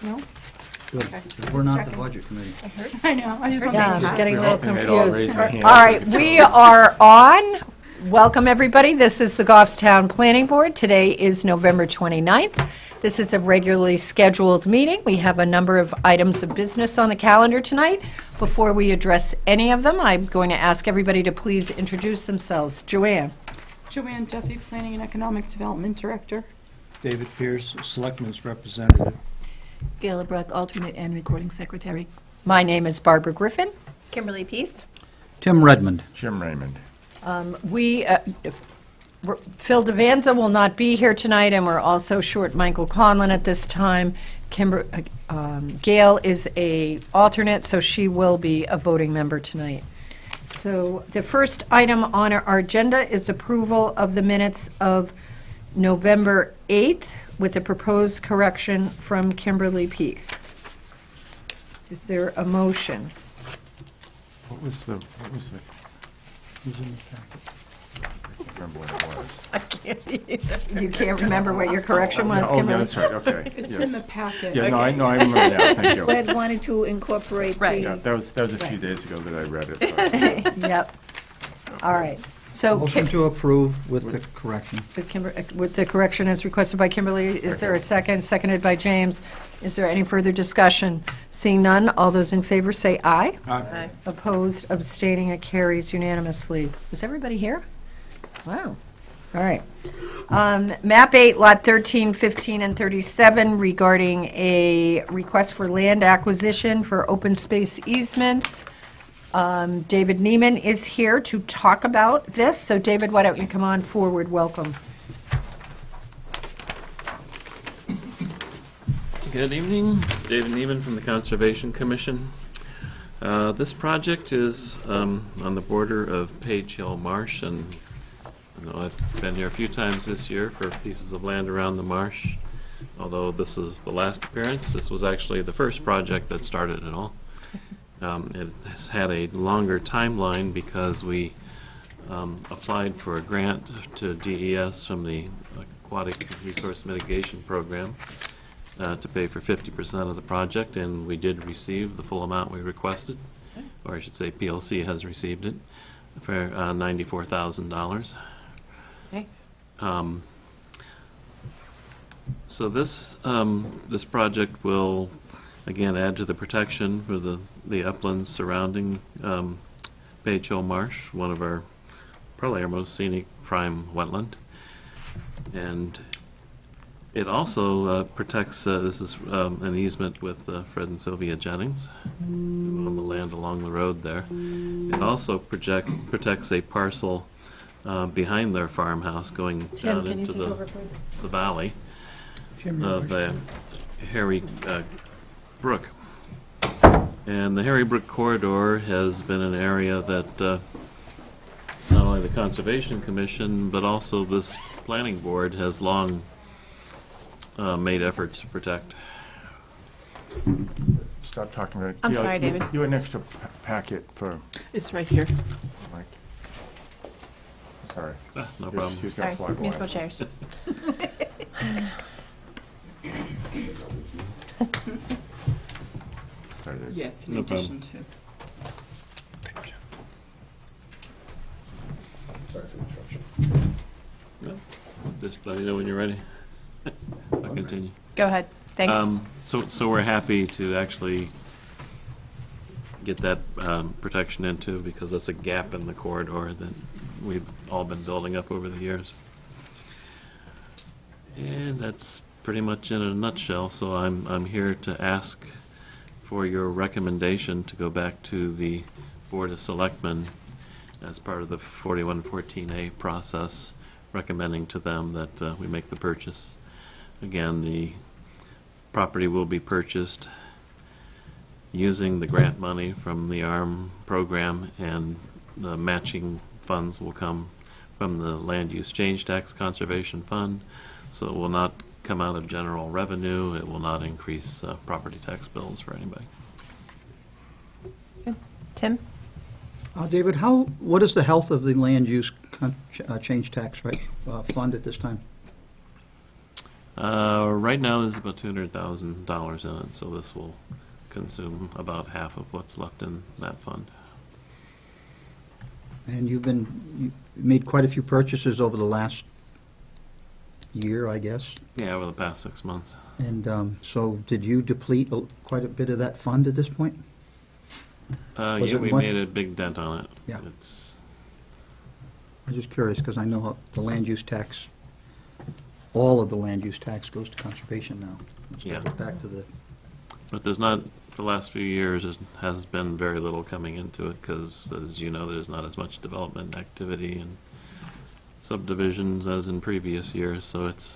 No? Good. Okay. We're not the Checking. budget committee. I know, I just want Yeah, to I'm make getting a little They'd all raise confused. their All hand. right, we are on. Welcome, everybody. This is the Goffstown Planning Board. Today is November 29th. This is a regularly scheduled meeting. We have a number of items of business on the calendar tonight. Before we address any of them, I'm going to ask everybody to please introduce themselves. Joanne. Joanne Duffy, Planning and Economic Development Director. David Pierce, Selectmen's representative. Gayla Bruck, alternate and recording secretary. My name is Barbara Griffin. Kimberly Peace. Tim Redmond. Jim Raymond. Phil Devanza will not be here tonight, and we're also short Michael Conlon at this time. Gail is a alternate, so she will be a voting member tonight. So the first item on our agenda is approval of the minutes of November 8th with a proposed correction from Kimberly Peace. Is there a motion? What was the, Who's in the packet? I can't remember what it was. You can't remember what your correction was, Oh, yeah, Kimberly? that's right, okay. It's yes. in the packet. Yeah, no, I remember that, thank you. Red wanted to incorporate Right. Yeah, the, that was a few days ago that I read it. So. Yep. All right. So Motion to approve with the correction. with the correction as requested by Kimberly, is there a second? Seconded by James. Is there any further discussion? Seeing none, all those in favor say aye. Aye. Opposed, abstaining, it carries unanimously. Is everybody here? Wow. All right. Map 8, Lot 13, 15, and 37 regarding a request for land acquisition for open space easements. David Neiman is here to talk about this. So David, why don't you come on forward? Welcome. Good evening, David Neiman from the Conservation Commission. This project is on the border of Page Hill Marsh, and you know, I've been here a few times this year for pieces of land around the marsh. Although this is the last appearance, this was actually the first project that started it all. It has had a longer timeline because we applied for a grant to DES from the Aquatic Resource Mitigation Program to pay for 50% of the project, and we did receive the full amount we requested, or I should say PLC has received it, for $94,000. Thanks. So this project will again add to the protection for the uplands surrounding Page Hill Marsh, one of our probably our most scenic prime wetland, and it also protects. This is an easement with Fred and Sylvia Jennings on the land along the road there. It also protects a parcel behind their farmhouse going down into the valley of the Harry Brook. And the Harry Brook corridor has been an area that not only the Conservation Commission but also this planning board has long made efforts to protect. Stop talking about it. I'm Gail, sorry, David. You had an extra packet for It's right here. Mike. Sorry. No problem. He's sorry, got fly musical by. chairs. Sorry, Dave. Yeah, it's in No addition problem. to. Just let me know when you're ready. I'll continue. Go ahead. Thanks. So we're happy to actually get that protection into, because that's a gap in the corridor that we've all been building up over the years. And that's pretty much in a nutshell. So I'm here to ask for your recommendation to go back to the Board of Selectmen as part of the 4114A process, recommending to them that we make the purchase. Again, the property will be purchased using the grant money from the ARM program, and the matching funds will come from the Land Use Change Tax Conservation Fund. So it will not come out of general revenue. It will not increase property tax bills for anybody. Tim? David, what is the health of the land use change tax rate fund at this time? Right now, there's about $200,000 in it, so this will consume about half of what's left in that fund. And you made quite a few purchases over the last year, I guess. Yeah, over the past 6 months. And so did you deplete quite a bit of that fund at this point? Yeah, it we much- made a big dent on it. Yeah. It's, I'm just curious, because I know how the land use tax, all of the land use tax goes to conservation now. Let's Yeah. get back to the, but there's not, for the last few years, there has been very little coming into it because, as you know, there's not as much development activity and subdivisions as in previous years, so it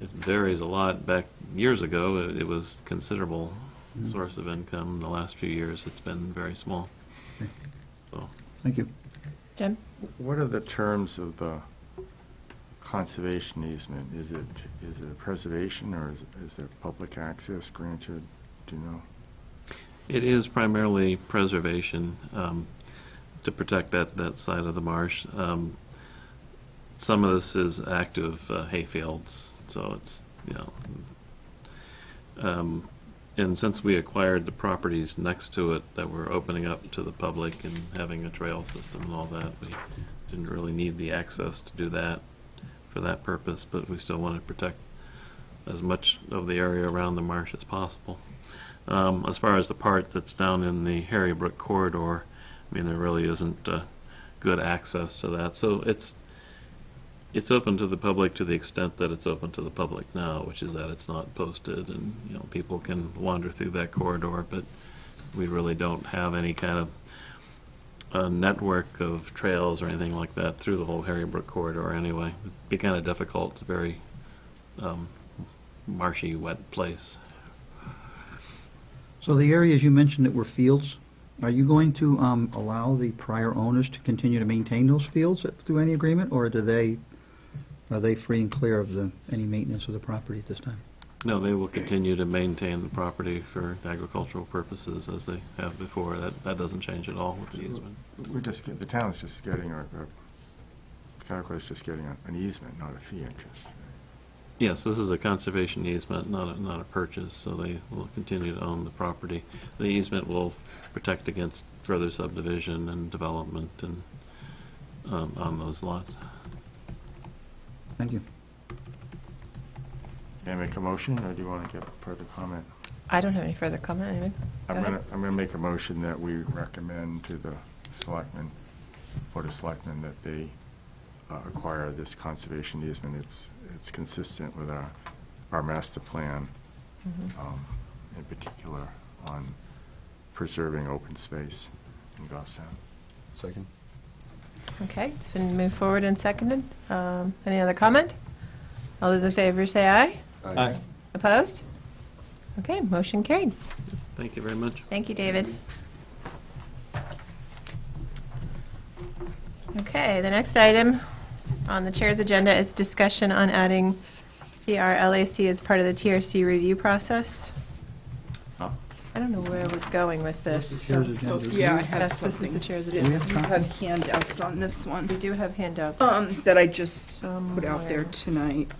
varies a lot. Back years ago, it was considerable source of income. The last few years, it's been very small. Okay. So, thank you. Jim? What are the terms of the conservation easement? Is it a preservation, or is there public access granted? Do you know? it is primarily preservation, to protect that side of the marsh. Some of this is active hayfields, so it's, and since we acquired the properties next to it that we're opening up to the public and having a trail system and all that, we didn't really need the access to do that for that purpose, but we still want to protect as much of the area around the marsh as possible. As far as the part that's down in the Harry Brook corridor, I mean, there really isn't good access to that, so it's open to the public to the extent that it's open to the public now, which is that it's not posted, and people can wander through that corridor, but we really don't have any kind of a network of trails or anything like that through the whole Harry Brook corridor anyway. It'd be kind of difficult. It's a very marshy, wet place. So the areas you mentioned that were fields, are you going to allow the prior owners to continue to maintain those fields through any agreement, or are they free and clear of any maintenance of the property at this time? No, they will continue to maintain the property for agricultural purposes as they have before. That doesn't change at all with the easement. The town's just getting, Catacoy's just getting an easement, not a fee interest. Yes, this is a conservation easement, not a purchase, so they will continue to own the property. The easement will protect against further subdivision and development and on those lots. Thank you. Can I make a motion, or do you want to get further comment? I don't have any further comment. Anyone? I'm Go ahead. gonna make a motion that we recommend to the selectmen, Board of Selectmen, that they acquire this conservation easement. It's consistent with our master plan, in particular on preserving open space in Goffstown. Second. Okay, it's been moved forward and seconded. Any other comment? All those in favor say aye. Aye. Opposed? Okay, motion carried. Thank you very much. Thank you, David. Okay, the next item on the chair's agenda is discussion on adding PRLAC as part of the TRC review process. Oh. I don't know where we're going with this. Chair's So, agenda. yeah, I have Yes, this is the something. chair's Do we agenda. have You copies? have handouts on this one, We do have handouts. that I just put out there Somewhere. tonight.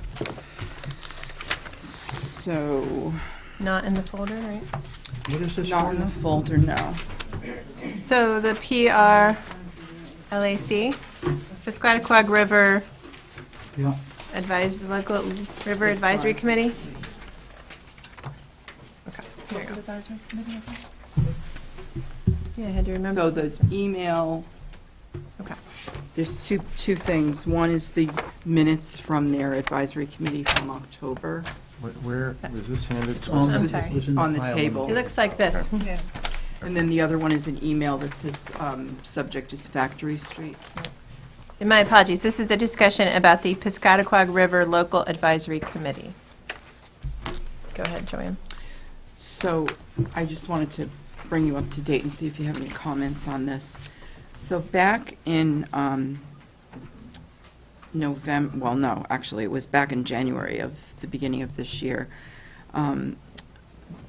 So, Not in the folder, right? What is this not in the folder now. So the PRLAC, Piscataquag River Yeah. Local River Advisory Committee. Okay, here you go. Yeah, I had to remember. So the email, Okay. there's two things. One is the minutes from their advisory committee from October. Where was this handed to On us? I'm the- sorry. was in On the pile. table. It looks like this. Okay. And then the other one is an email that says, subject is Factory Street. And my apologies, this is a discussion about the Piscataquag River Local Advisory Committee. Go ahead, Joanne. So I just wanted to bring you up to date and see if you have any comments on this. So back in November, well, no, actually, it was back in January of the beginning of this year.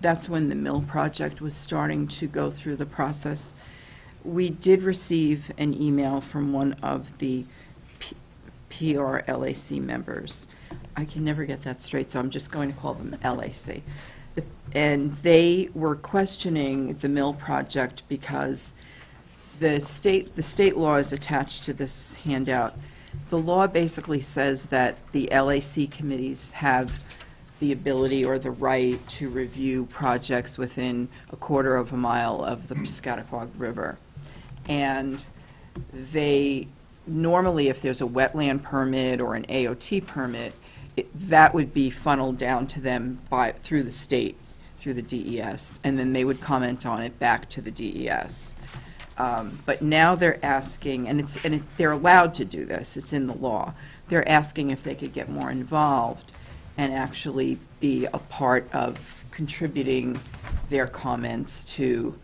That's when the mill project was starting to go through the process. We did receive an email from one of the PRLAC members I can never get that straight, so I'm just going to call them LAC. And they were questioning the mill project because the state law is attached to this handout. The law basically says that the LAC committees have the ability or the right to review projects within a quarter of a mile of the Piscataquag River. And they, normally if there's a wetland permit or an AOT permit, that would be funneled down to them through the state, through the DES, and then they would comment on it back to the DES. But now they're asking, and they're allowed to do this, it's in the law, they're asking if they could get more involved and actually be a part of contributing their comments to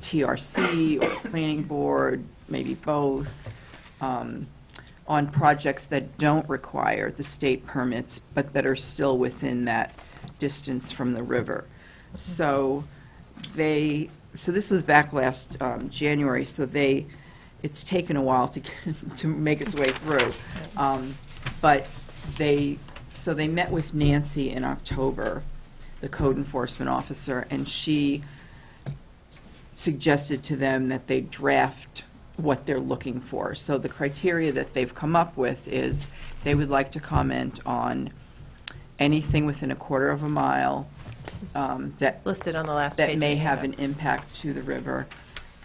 TRC or planning board, maybe both, on projects that don't require the state permits, but that are still within that distance from the river. So this was back last January, so it's taken a while to make its way through. But they met with Nancy in October, the code enforcement officer, and she suggested to them that they draft what they're looking for. So the criteria that they've come up with is they would like to comment on anything within a quarter of a mile that Listed on the last page. that may have an impact to the river,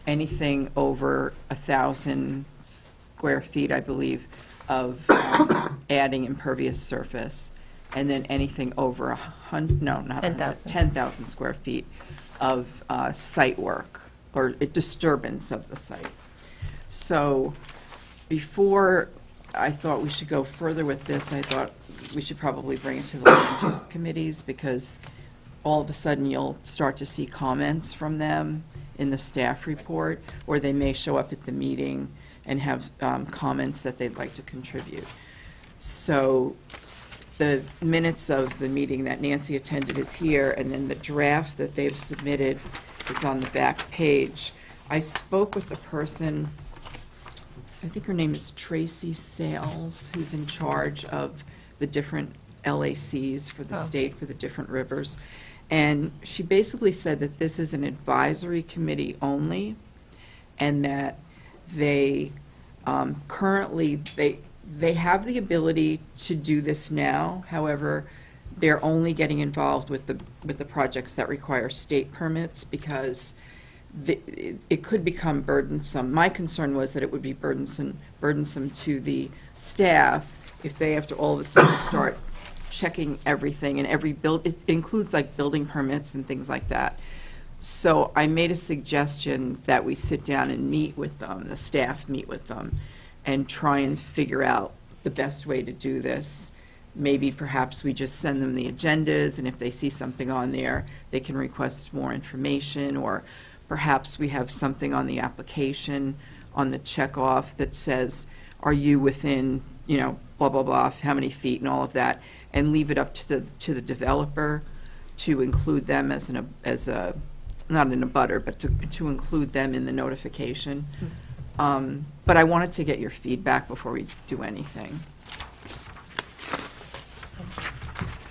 anything over 1,000 square feet, I believe, of adding impervious surface, and then anything over 10,000 square feet of site work or disturbance of the site. So before I thought we should go further with this, I thought we should probably bring it to the land use committees, because all of a sudden you'll start to see comments from them in the staff report, or they may show up at the meeting and have comments that they'd like to contribute. So the minutes of the meeting that Nancy attended is here, and then the draft that they've submitted is on the back page. I spoke with the person, I think her name is Tracy Sales, who's in charge of the different LACs for the state, for the different rivers. And she basically said that this is an advisory committee only, and that they currently, they have the ability to do this now. However, they're only getting involved with the projects that require state permits, because it could become burdensome. My concern was that it would be burdensome to the staff if they have to all of a sudden start checking everything, and it includes like building permits and things like that. So I made a suggestion that we sit down and meet with them, the staff meet with them, and try and figure out the best way to do this. Maybe perhaps we just send them the agendas, and if they see something on there, they can request more information, or perhaps we have something on the application, on the checkoff that says, are you within, blah, blah, blah, how many feet and all of that, and leave it up to the developer to include them as not in a butter, but to include them in the notification. But I wanted to get your feedback before we do anything.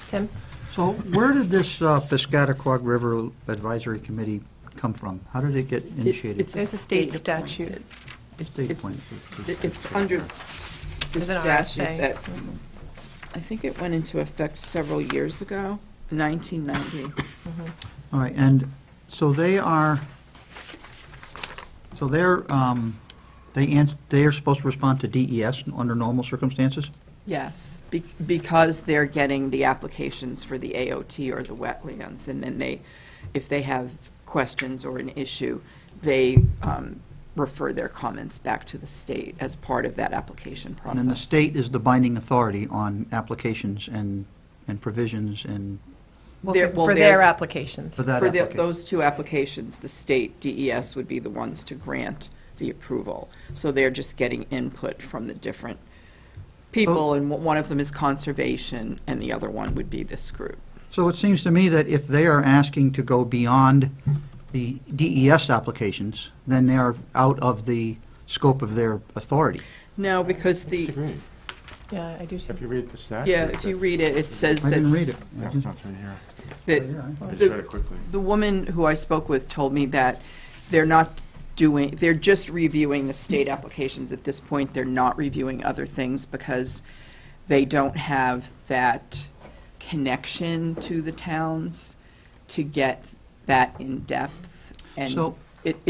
Tim? So where did this Piscataquag River Advisory Committee come from? How did it get initiated? There's a state statute. appointed. State appointed. It's under the Is it statute RSA? that, I think it went into effect several years ago, 1990. All right, and so they are supposed to respond to DES under normal circumstances? Yes, because they're getting the applications for the AOT or the wetlands, and then if they have questions or an issue, they refer their comments back to the state as part of that application process. And then the state is the binding authority on applications and provisions and For their applications. for that For application. those two applications, the state DES would be the ones to grant the approval. So they're just getting input from the different people, and one of them is conservation, and the other one would be this group. So it seems to me that if they are asking to go beyond the DES applications, then they are out of the scope of their authority. No, because Yeah, I do too. If you read the statute. Yeah, if you read it, it says I didn't that read it. I Yeah, just- that's right here. that Yeah, I The- just read it quickly. the woman who I spoke with told me that they're just reviewing the state applications at this point. They're not reviewing other things because they don't have that connection to the towns to get that in depth. And So-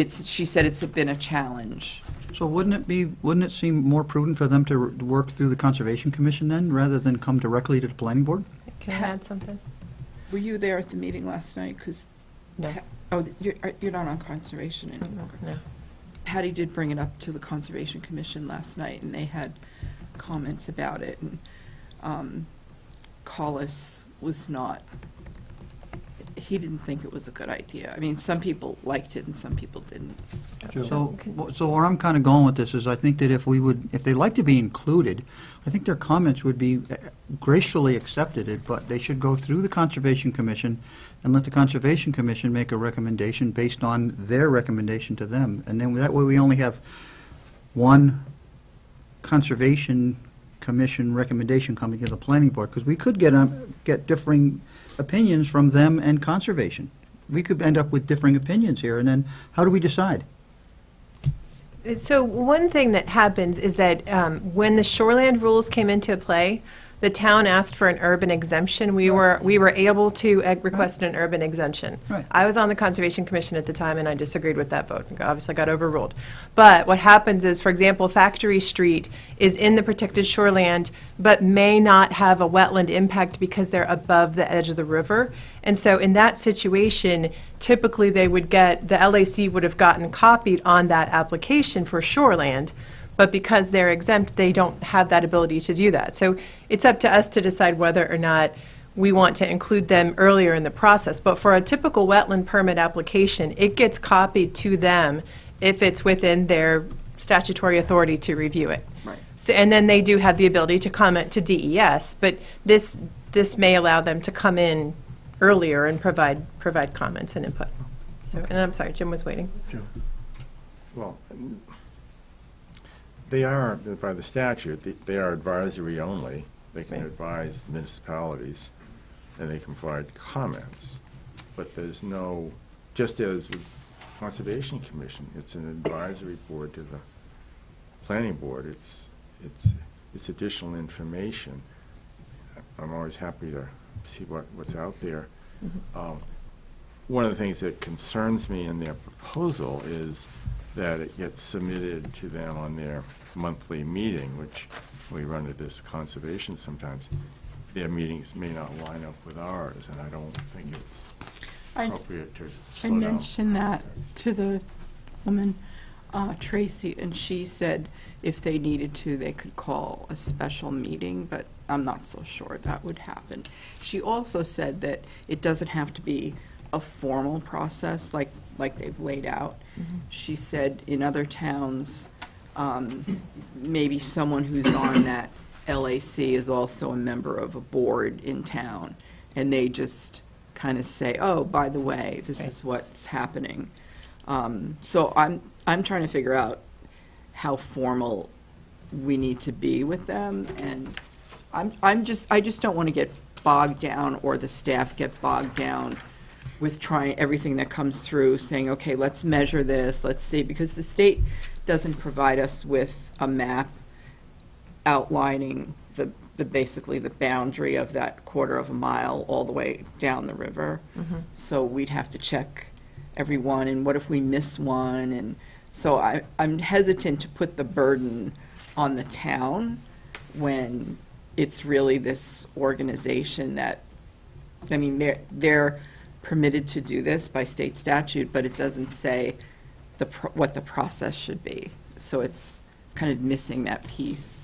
she said it's been a challenge. So wouldn't it seem more prudent for them to work through the Conservation Commission then, rather than come directly to the planning board? Can I add something? Were you there at the meeting last night? Because, No. oh, you're not on conservation anymore. No. Patty did bring it up to the Conservation Commission last night, and they had comments about it, and Collis was not, he didn't think it was a good idea. I mean, some people liked it and some people didn't. So where I'm kind of going with this is I think that if they'd like to be included, I think their comments would be gracefully accepted, but they should go through the Conservation Commission and let the Conservation Commission make a recommendation based on their recommendation to them. And then that way we only have one Conservation Commission recommendation coming to the planning board, because we could get differing opinions from them and Conservation. We could end up with differing opinions here, and then how do we decide? So one thing that happens is that when the shoreland rules came into play, the town asked for an urban exemption. We were able to request an urban exemption. Right. I was on the Conservation Commission at the time, and I disagreed with that vote. Obviously, got overruled. But what happens is, for example, Factory Street is in the protected shoreland, but may not have a wetland impact because they're above the edge of the river. And so in that situation, typically the LAC would have gotten copied on that application for shoreland, but because they're exempt, they don't have that ability to do that. So it's up to us to decide whether or not we want to include them earlier in the process. But for a typical wetland permit application, it gets copied to them if it's within their statutory authority to review it. Right. So, and then they do have the ability to comment to DES, but this may allow them to come in earlier and provide comments and input. So, and I'm sorry, Jim was waiting. Well, they are, by the statute, they are advisory only. They can Right. advise municipalities, and they can provide comments. But there's no, just as with Conservation Commission, it's an advisory board to the planning board. It's additional information. I'm always happy to see what's out there. One of the things that concerns me in their proposal is that it gets submitted to them on their monthly meeting, which we run at this conservation sometimes. Their meetings may not line up with ours, and I don't think it's appropriate to I slow down. mentioned that to the woman, Tracy, and she said if they needed to, they could call a special meeting, but I'm not so sure that would happen. She also said that it doesn't have to be a formal process like they've laid out. She said in other towns, maybe someone who's on that LAC is also a member of a board in town, and they just kind of say, oh, by the way, this is what's happening. So I'm trying to figure out how formal we need to be with them, and I just don't want to get bogged down, or the staff get bogged down with trying everything that comes through, saying, okay, let's measure this, let's see, because the state doesn't provide us with a map outlining the basically the boundary of that quarter of a mile all the way down the river. So we'd have to check every one, and what if we miss one? And so I'm hesitant to put the burden on the town when it's really this organization that, I mean, they're permitted to do this by state statute, but it doesn't say what the process should be. So it's kind of missing that piece.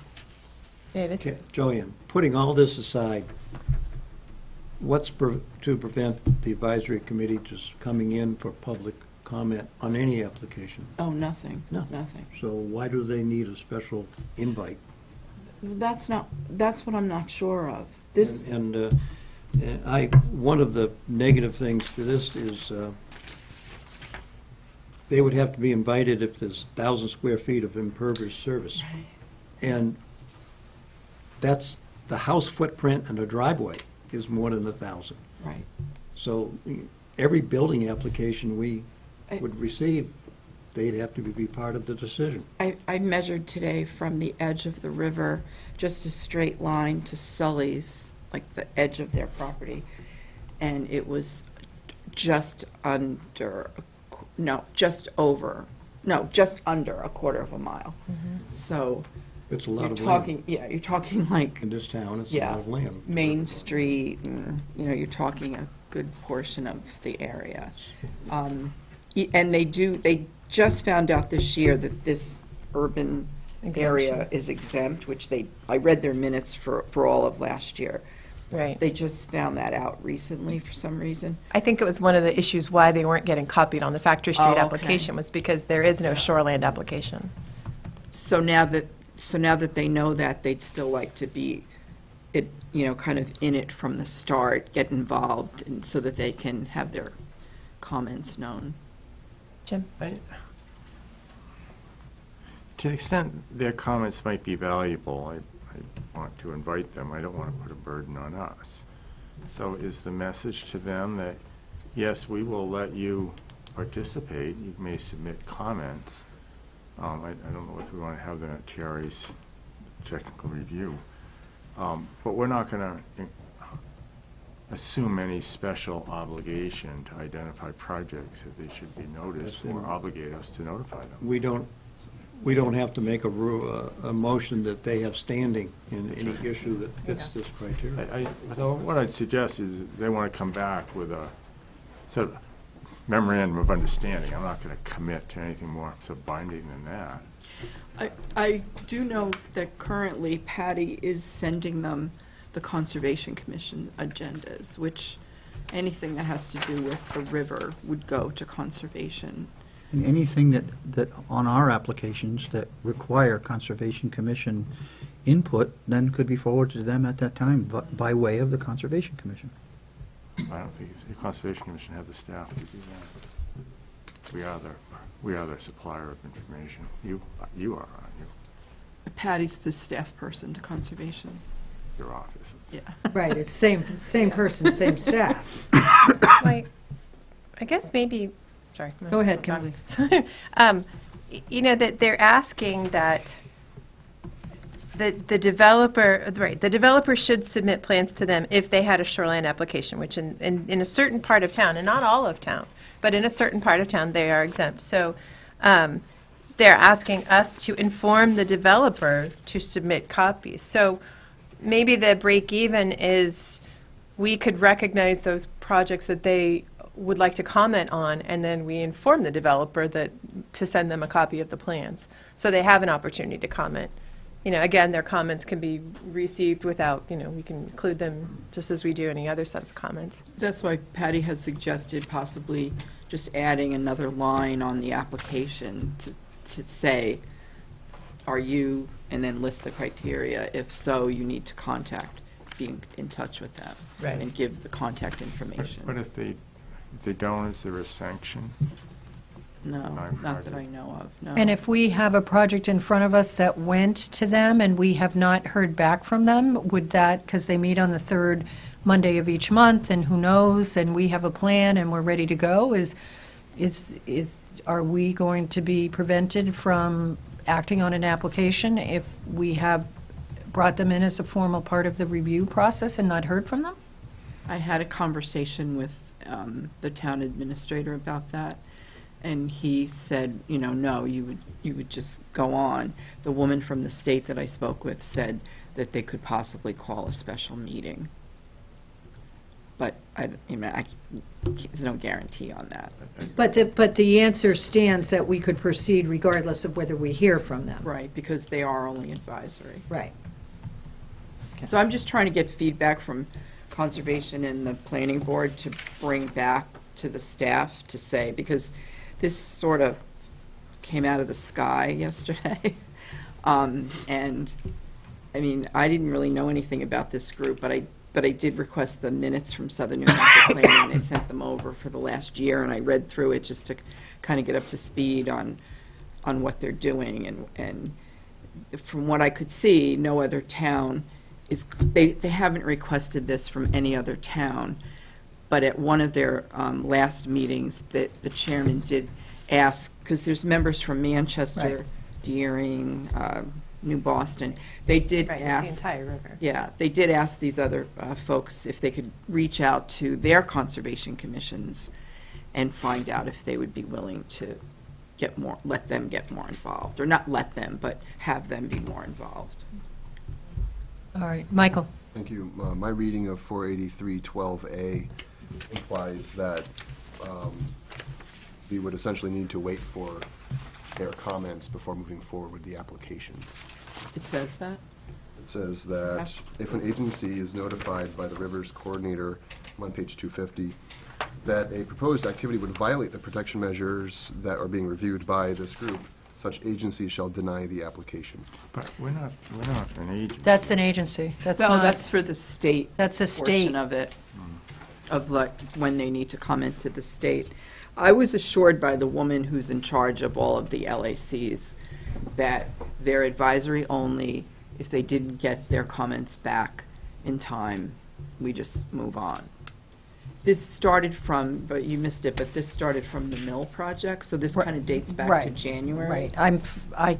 David? Okay, Joanne, putting all this aside, what's to prevent the advisory committee just coming in for public comment on any application? Oh, nothing. Nothing. Nothing. So why do they need a special invite? That's what I'm not sure of. This, And one of the negative things to this is they would have to be invited if there's 1,000 square feet of impervious surface. And that's the house footprint and the driveway is more than 1,000. Right. So every building application we I- would receive, they'd have to be part of the decision. I measured today from the edge of the river, just a straight line to Sully's, like the edge of their property, and it was just under, just under a quarter of a mile. So It's a lot you're of land. talking, you're talking like In this town, it's a Yeah. lot of land. Main Street, and, you're talking a good portion of the area. And they just found out this year that this urban area is exempt, which I read their minutes for all of last year. Right. They just found that out recently for some reason. I think it was one of the issues why they weren't getting copied on the Factory Street Oh, okay. application was because there is no shoreland application. So now that they know that, they'd still like to be, kind of in it from the start, get involved, and so that they can have their comments known. Jim? To the extent their comments might be valuable, I want to invite them. I don't want to put a burden on us. So is the message to them that, yes, we will let you participate, you may submit comments. I don't know if we want to have them at TRA's technical review. But we're not going to assume any special obligation to identify projects that they should be noticed or obligate us to notify them. We don't have to make a motion that they have standing in any issue that fits this criteria. So what I'd suggest is they want to come back with a sort of memorandum of understanding. I'm not going to commit to anything more so binding than that. I do know that currently Patty is sending them the Conservation Commission agendas, which anything that has to do with the river would go to Conservation. And anything that on our applications that require Conservation Commission input then could be forwarded to them at that time by way of the Conservation Commission. I don't think the Conservation Commission have the staff to do that. We are their supplier of information. You are, aren't you? Patty's the staff person to Conservation. Your office. Yeah. Right, it's same person, same staff. I guess maybe, sorry. Go ahead, Kimberly. That they're asking that the developer should submit plans to them if they had a shoreline application, which in a certain part of town, and not all of town, but in a certain part of town, they are exempt. So they're asking us to inform the developer to submit copies. So maybe the break even is we could recognize those projects that they would like to comment on, and then we inform the developer to send them a copy of the plans. So they have an opportunity to comment. Again, their comments can be received without, we can include them just as we do any other set of comments. That's why Patty had suggested possibly just adding another line on the application to say, are you, and then list the criteria. If so, you need to be in touch with them. Right. And give the contact information. But if they don't, is there a sanction? No, not that I know of, no. And if we have a project in front of us that went to them and we have not heard back from them, would that, because they meet on the third Monday of each month, and who knows, and we have a plan and we're ready to go, are we going to be prevented from acting on an application if we have brought them in as a formal part of the review process and not heard from them? I had a conversation with the town administrator about that, and he said, no, you would just go on. The woman from the state that I spoke with said that they could possibly call a special meeting. But there's no guarantee on that. But the answer stands that we could proceed regardless of whether we hear from them. Right, because they are only advisory. Right. So I'm just trying to get feedback from Conservation and the Planning Board to bring back to the staff to say, because this sort of came out of the sky yesterday. And, I didn't really know anything about this group, but I did request the minutes from Southern New Hampshire Planning, and they sent them over for the last year, and I read through it just to kind of get up to speed on what they're doing. And from what I could see, no other town they haven't requested this from any other town, but at one of their last meetings, the chairman did ask, because there's members from Manchester, Right. Deering, New Boston, they did Right, it's ask. the entire river. Yeah, they did ask these other folks if they could reach out to their conservation commissions and find out if they would be willing to let them get more involved, or not let them, but have them be more involved. All right, Michael? Thank you. My reading of 483-12A implies that we would essentially need to wait for their comments before moving forward with the application. It says that? It says that if an agency is notified by the Rivers Coordinator, I'm on page 250, that a proposed activity would violate the protection measures that are being reviewed by this group, such agency shall deny the application. But we're not an agency. That's an agency. That's No, not, that's for the state. That's a state. Portion of it, of like, when they need to comment to the state. I was assured by the woman who's in charge of all of the LACs that they're advisory only. If they didn't get their comments back in time, we just move on. This started from, but you missed it, but this started from the mill project, so this kind of dates back to Right. January. Right, I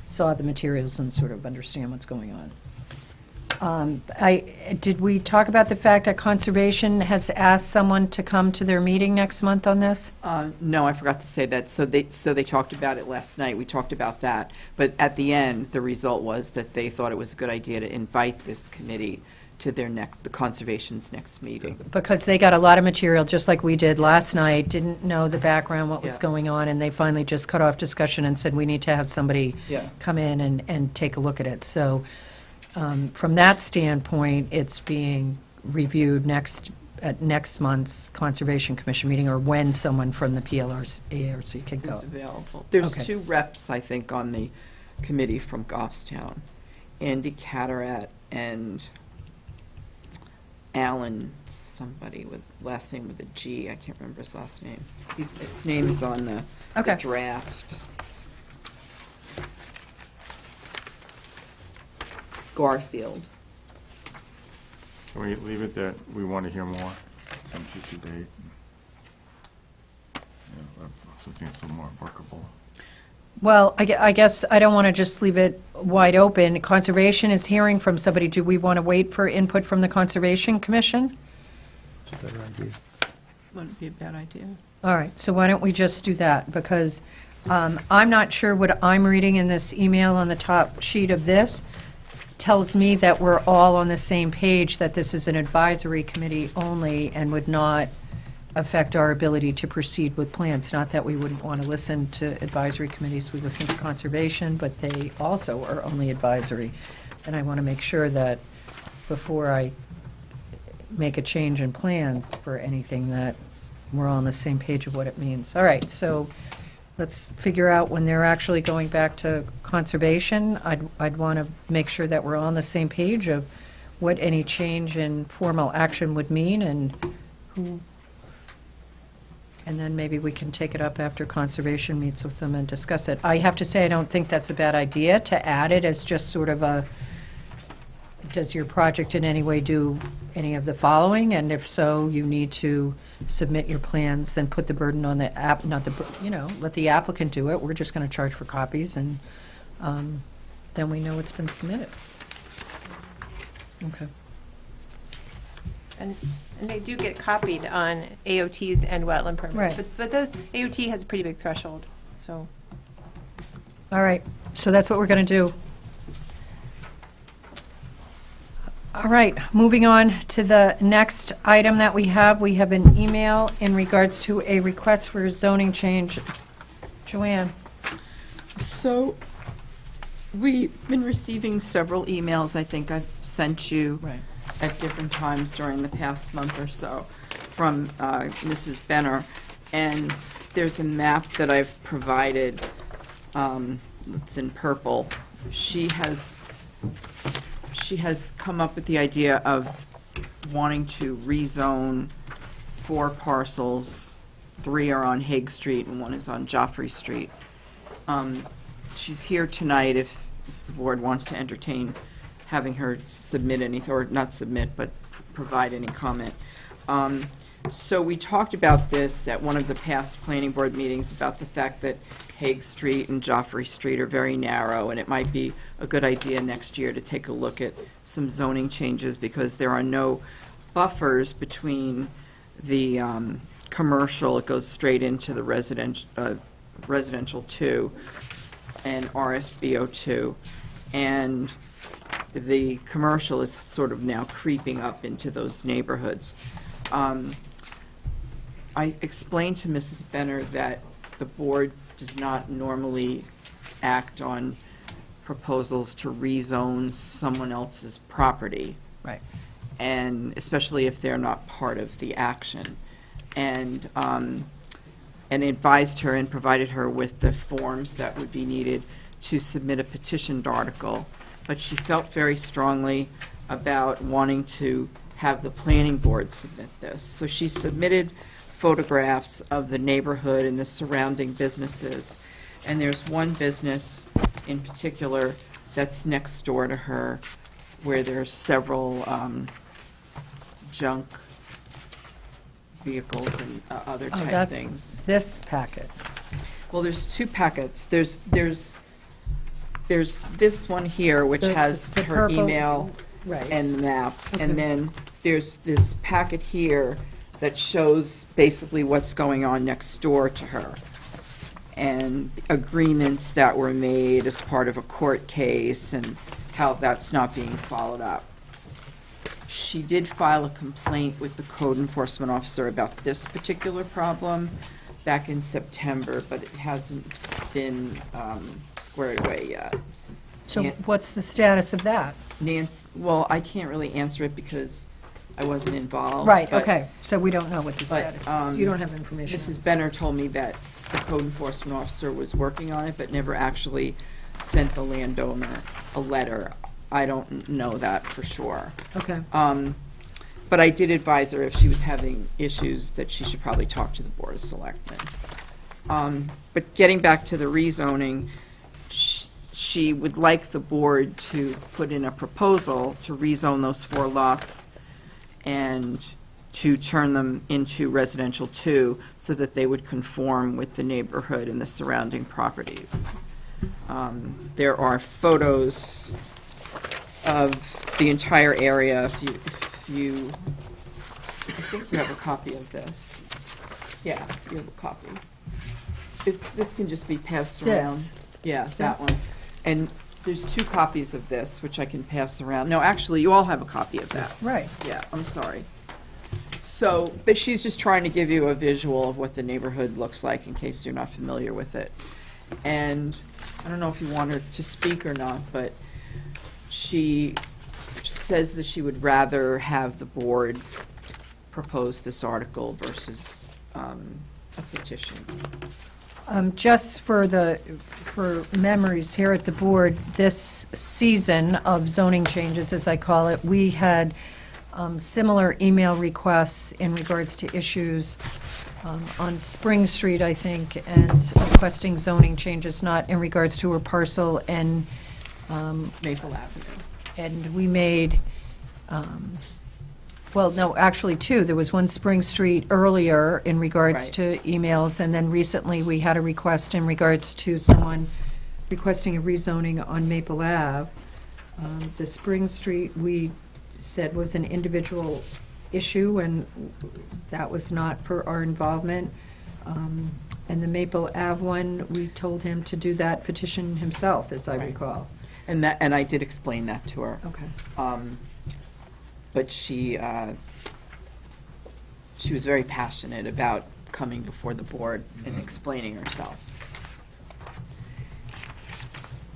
saw the materials and sort of understand what's going on. Did we talk about the fact that Conservation has asked someone to come to their meeting next month on this? No, I forgot to say that. So they talked about it last night. We talked about that. But at the end, the result was that they thought it was a good idea to invite this committee to the Conservation's next meeting. Because they got a lot of material, just like we did last night, didn't know the background, what was Yeah. going on, and they finally just cut off discussion and said, we need to have somebody Yeah. come in and take a look at it. So from that standpoint, it's being reviewed at next month's Conservation Commission meeting, or when someone from the PLRC can go. Is available. There's Okay. 2 reps, I think, on the committee from Goffstown. Andy Catterat and Alan, somebody with last name with a G. I can't remember his last name. His name is on the Okay. draft. Garfield. Can we leave it that we want to hear more and future date? Something that's a little more workable. Well, I guess I don't want to just leave it wide open. Conservation is hearing from somebody. Do we want to wait for input from the Conservation Commission? Is that an idea? Wouldn't be a bad idea. All right, so why don't we just do that? Because I'm not sure what I'm reading in this email on the top sheet of this tells me that we're all on the same page, that this is an advisory committee only and would not affect our ability to proceed with plans. Not that we wouldn't want to listen to advisory committees, we listen to conservation, but they also are only advisory. And I want to make sure that before I make a change in plans for anything, that we're all on the same page of what it means. All right, so let's figure out when they're actually going back to conservation. I'd want to make sure that we're all on the same page of what any change in formal action would mean and who. And then maybe we can take it up after conservation meets with them and discuss it. I have to say, I don't think that's a bad idea to add it as just sort of a, does your project in any way do any of the following? And if so, you need to submit your plans and put the burden on the app, not the, let the applicant do it. We're just going to charge for copies, and then we know it's been submitted. Okay. And they do get copied on AOTs and wetland permits. Right. But those, AOT has a pretty big threshold, so. All right, so that's what we're going to do. All right, moving on to the next item that we have an email in regards to a request for zoning change. Joanne? So, we've been receiving several emails, I think I've sent you at different times during the past month or so, from Mrs. Benner. And there's a map that I've provided, it's in purple. She has come up with the idea of wanting to rezone 4 parcels. 3 are on Hague Street and 1 is on Joffrey Street. She's here tonight if the board wants to entertain having her submit anything, or not submit, but provide any comment. So we talked about this at one of the past planning board meetings, about the fact that Hague Street and Joffrey Street are very narrow, and it might be a good idea next year to take a look at some zoning changes, because there are no buffers between the commercial, it goes straight into the residential 2 and RSBO 2, and the commercial is sort of now creeping up into those neighborhoods. I explained to Mrs. Benner that the board does not normally act on proposals to rezone someone else's property, Right. and especially if they're not part of the action. And advised her and provided her with the forms that would be needed to submit a petitioned article. But she felt very strongly about wanting to have the planning board submit this. So she submitted photographs of the neighborhood and the surrounding businesses. And there's one business in particular that's next door to her, where there's several junk vehicles and other Oh, type that's things. this packet. Well, there's two packets. There's this one here, which The- has the her purple- email Right. and the map. Okay. And then there's this packet here that shows basically what's going on next door to her, and agreements that were made as part of a court case, and how that's not being followed up. She did file a complaint with the code enforcement officer about this particular problem back in September, but it hasn't been squared away yet. So Yeah. what's the status of that? Nancy, well, I can't really answer it because I wasn't involved. Right, but- okay, so we don't know what the but, status is. You don't have information. Mrs. Benner told me that the code enforcement officer was working on it, but never actually sent the landowner a letter. I don't know that for sure. Okay, But I did advise her if she was having issues that she should probably talk to the Board of Selectmen. But getting back to the rezoning, she would like the board to put in a proposal to rezone those 4 lots and to turn them into residential 2, so that they would conform with the neighborhood and the surrounding properties. There are photos of the entire area. If you, I think you have a copy of this. Yeah, you have a copy. This can just be passed This? around. Yeah, that This? one. And there's 2 copies of this, which I can pass around. No, actually, you all have a copy of that. right. Yeah, I'm sorry. So, but she's just trying to give you a visual of what the neighborhood looks like in case you're not familiar with it. And I don't know if you want her to speak or not, but she says that she would rather have the board propose this article versus a petition. Just for memories here at the board, this season of zoning changes, as I call it, we had similar email requests in regards to issues on Spring Street, I think, and requesting zoning changes, not in regards to her parcel, and Maple Avenue. and we made, well, no, actually 2. There was one Spring Street earlier in regards Right. to emails, and then recently we had a request in regards to someone requesting a rezoning on Maple Ave. The Spring Street, we said was an individual issue, and that was not for our involvement. And the Maple Ave one, we told him to do that petition himself, as I Right. recall. And I did explain that to her. Okay. But she was very passionate about coming before the board and explaining herself.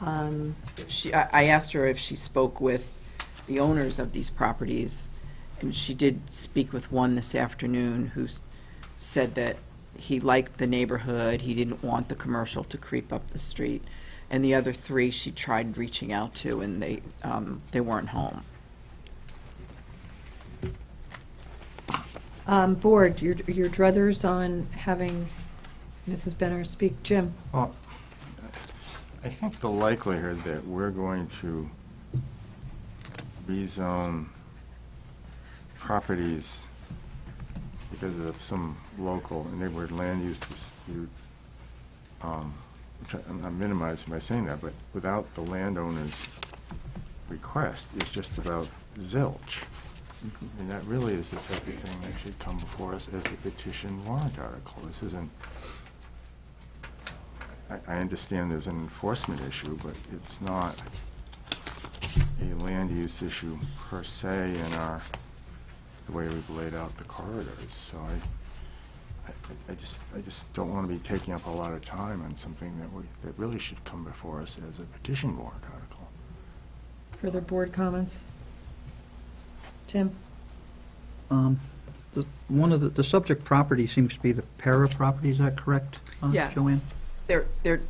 I asked her if she spoke with the owners of these properties, and she did speak with one this afternoon who said that he liked the neighborhood, he didn't want the commercial to creep up the street, and the other 3 she tried reaching out to, and they weren't home. Board, your druthers on having Mrs. Benner speak. Jim? Well, I think the likelihood that we're going to rezone properties because of some local neighborhood land use dispute, which I'm not minimizing by saying that, but without the landowner's request, it's just about zilch. And that really is the type of thing that should come before us as a petition warrant article. This isn't, I understand there's an enforcement issue, but it's not a land use issue per se in the way we've laid out the corridors. So I just don't want to be taking up a lot of time on something that really should come before us as a petition warrant article. Further board comments? Tim? One of the subject property seems to be the para property, is that correct, Yes. Joanne?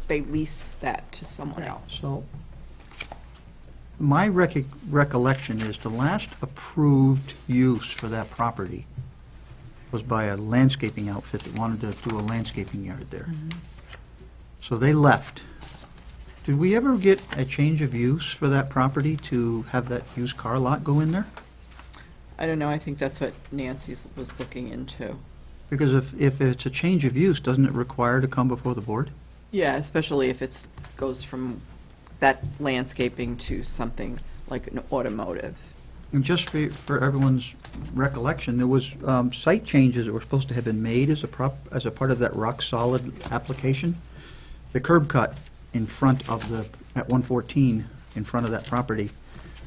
They lease that to someone else. So, my recollection is the last approved use for that property was by a landscaping outfit that wanted to do a landscaping yard there. So they left. Did we ever get a change of use for that property to have that used car lot go in there? I don't know, I think that's what Nancy was looking into. Because if it's a change of use, doesn't it require to come before the board? Yeah, especially if it goes from that landscaping to something like an automotive. And just for everyone's recollection, there was site changes that were supposed to have been made as a part of that rock solid application. The curb cut in front of at 114, in front of that property.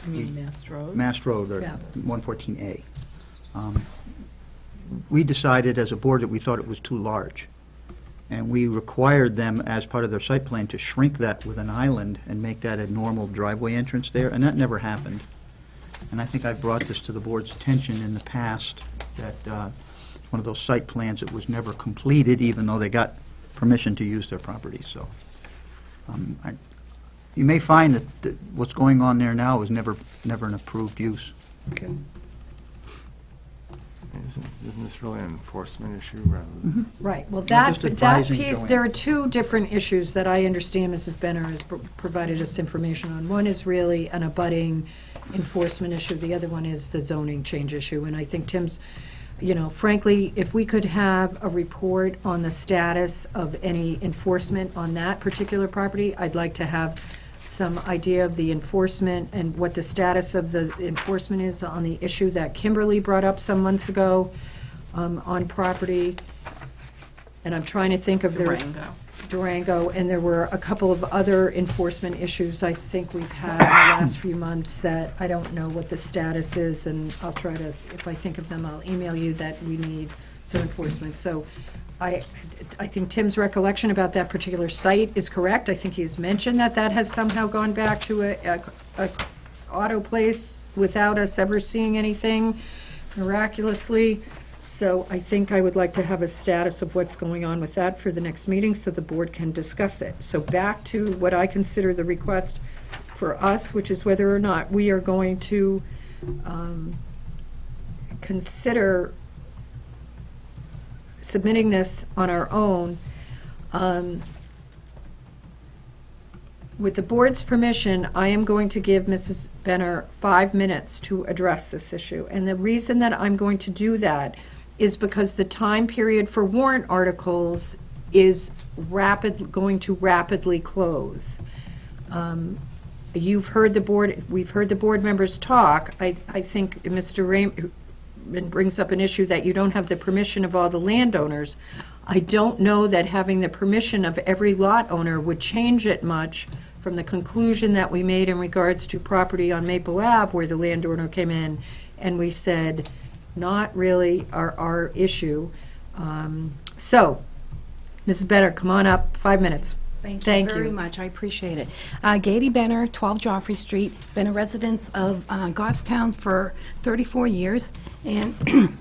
You mean Mast Road? Mast Road, or Yeah. 114A. We decided as a board that we thought it was too large. And we required them, as part of their site plan, to shrink that with an island and make that a normal driveway entrance there, and that never happened. And I think I brought this to the board's attention in the past, that one of those site plans that was never completed, even though they got permission to use their property, so. You may find that what's going on there now is never an approved use. Okay. Isn't this really an enforcement issue rather than? Right, well, I'm that just advising piece, Joanne. there are two different issues that I understand Mrs. Benner has provided us information on. One is really an abutting enforcement issue, the other one is the zoning change issue. And I think Tim's, frankly, if we could have a report on the status of any enforcement on that particular property, I'd like to have some idea of the enforcement and what the status of the enforcement is on the issue that Kimberly brought up some months ago on property. And I'm trying to think of Durango, and there were a couple of other enforcement issues I think we've had in the last few months that I don't know what the status is, and I'll try to, if I think of them, I'll email you that we need some enforcement. So I think Tim's recollection about that particular site is correct. I think he's mentioned that has somehow gone back to a auto place without us ever seeing anything miraculously. So I think I would like to have a status of what's going on with that for the next meeting so the board can discuss it. So back to what I consider the request for us, which is whether or not we are going to consider submitting this on our own. With the board's permission, I am going to give Mrs. Benner 5 minutes to address this issue. And the reason that I'm going to do that is because the time period for warrant articles is going to rapidly close. You've heard the board, we've heard the board members talk. I think Mr. Raymond brings up an issue that you don't have the permission of all the landowners. I don't know that having the permission of every lot owner would change it much from the conclusion that we made in regards to property on Maple Ave, where the landowner came in and we said, not really our issue. So, Mrs. Benner, come on up, 5 minutes. Thank you very much. I appreciate it. Gady Benner, 12 Joffrey Street. Been a resident of Goffstown for 34 years. And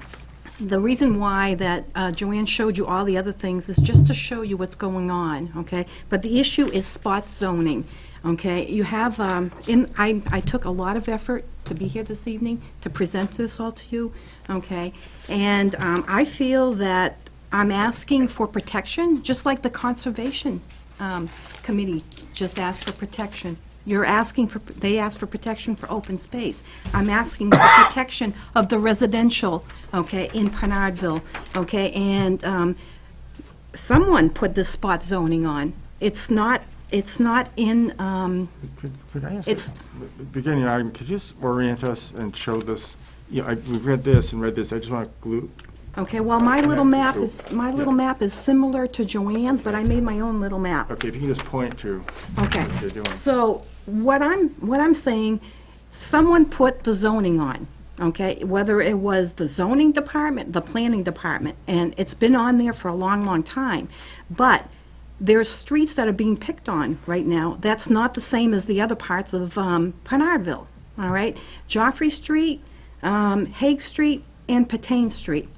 the reason why that Joanne showed you all the other things is just to show you what's going on, okay? But the issue is spot zoning, okay? You have, I took a lot of effort to be here this evening to present this all to you, okay? And I feel that I'm asking for protection, just like the Conservation Committee just asked for protection, You're asking for, they asked for protection for open space. I'm asking for protection of the residential, okay, in Pinardville, okay? And someone put this spot zoning on. It's not in, Could I ask, It's- beginning your argument, could you just orient us and show this? You know, we've read this and read this, I just want to glue. okay, well, my little map So- is, my little map is similar to Joanne's, but I made my own little map. Okay, if you can just point to Okay, what they're doing. so what I'm saying, someone put the zoning on, okay? Whether it was the zoning department, the planning department, and it's been on there for a long, long time. But there's streets that are being picked on right now. That's not the same as the other parts of Pinardville, all right? Joffrey Street, Hague Street, and Patain Street.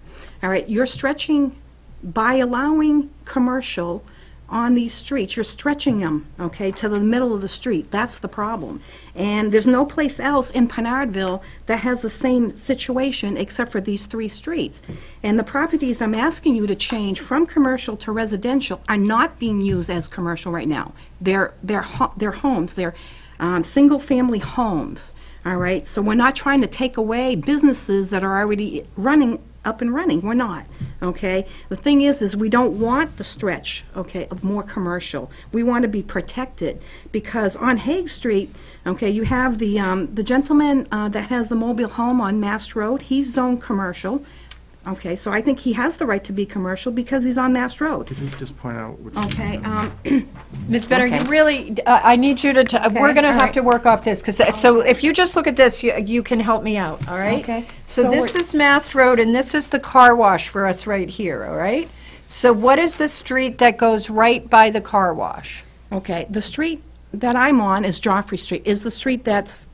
All right, you're stretching, by allowing commercial on these streets, you're stretching them, okay, to the middle of the street. That's the problem. And there's no place else in Pinardville that has the same situation except for these 3 streets. And the properties I'm asking you to change from commercial to residential are not being used as commercial right now. They're homes, they're single-family homes, all right? So we're not trying to take away businesses that are already up and running. We're not, okay? The thing is we don't want the stretch, okay, of more commercial. We want to be protected because on Hague Street, okay, you have the gentleman that has the mobile home on Mass Road. He's zoned commercial. Okay, so I think he has the right to be commercial because he's on Mass Road. Could you just point out what? Okay, Ms. Benner, Okay. you really, I need you to, we're going to all have right. to work off this, because, so if you just look at this, you can help me out, all right? Okay. So So this we're- is Mast Road, and this is the car wash for us right here, all right? So what is the street that goes right by the car wash? okay, the street that I'm on is Joffrey Street, is the street that's,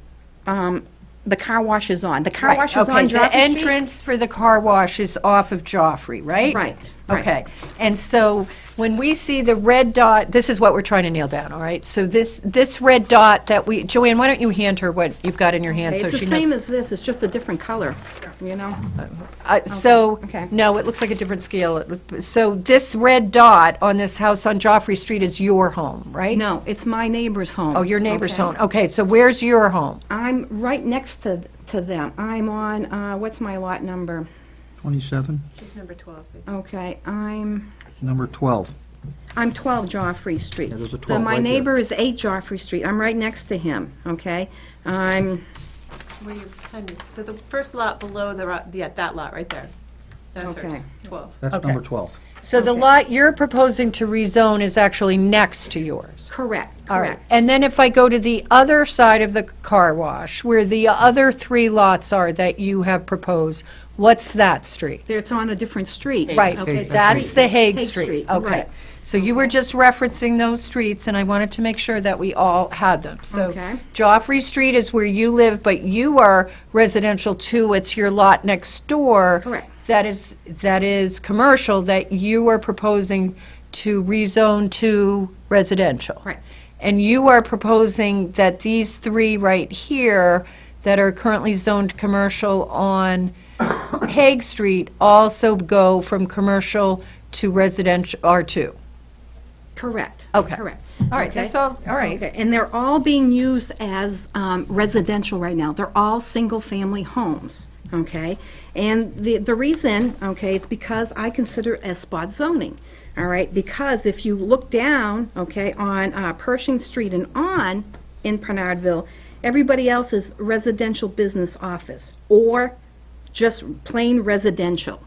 the car wash is on. The car Right, wash is okay, on Joffrey Street. the entrance for the car wash is off of Joffrey, right? Right, right. Okay, and so when we see the red dot, this is what we're trying to nail down, all right? So this red dot that we, Joanne, why don't you hand her what you've got in your hand? Okay, so it's she the knows. same as this, it's just a different color, you know? So, okay. no, it looks like a different scale. So this red dot on this house on Joffrey Street is your home, right? No, it's my neighbor's home. Oh, your neighbor's okay? home. Okay, so where's your home? I'm right next to them. I'm on, what's my lot number? 27, She's number 12. Okay, I'm number 12. 12 Joffrey Street. Yeah, there's a 12 My right there. neighbor is 8 Joffrey Street. I'm right next to him, okay? I'm, Where you kind of, so the first lot below that lot right there. That's Okay. hers, 12. That's Okay. number 12. So the Okay. lot you're proposing to rezone is actually next to yours? correct, All right. correct. And then if I go to the other side of the car wash, where the other 3 lots are that you have proposed, what's that street? It's on a different street. Right, Okay, that's the Hague Street. Street, Okay. right. So you were just referencing those streets, and I wanted to make sure that we all had them. So Okay. Joffrey Street is where you live, but you are residential too. It's your lot next door. Correct. That is commercial, that you are proposing to rezone to residential. Right. And you are proposing that these 3 right here that are currently zoned commercial on Hague Street also go from commercial to residential R2. Correct. Okay. Correct. All right, Okay. that's all, all right. Okay, and they're all being used as residential right now. They're all single-family homes, okay? And the reason, okay, is because I consider it as spot zoning, all right? Because if you look down, okay, on Pershing Street and on in Pinardville, everybody else is residential business office or just plain residential.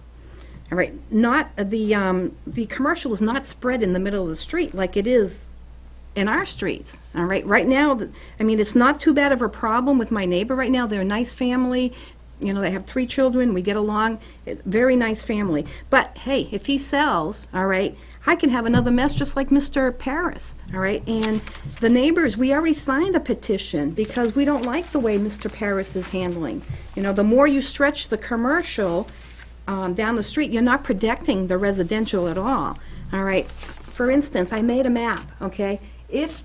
All right, not, the commercial is not spread in the middle of the street like it is in our streets, all right? Right now, I mean, it's not too bad of a problem with my neighbor right now. They're a nice family. You know, they have 3 children. We get along. Very nice family. But, hey, if he sells, all right, I can have another mess just like Mr. Paris, all right? And the neighbors, we already signed a petition because we don't like the way Mr. Paris is handling. You know, the more you stretch the commercial down the street, you're not protecting the residential at all, all right? For instance, I made a map, okay? If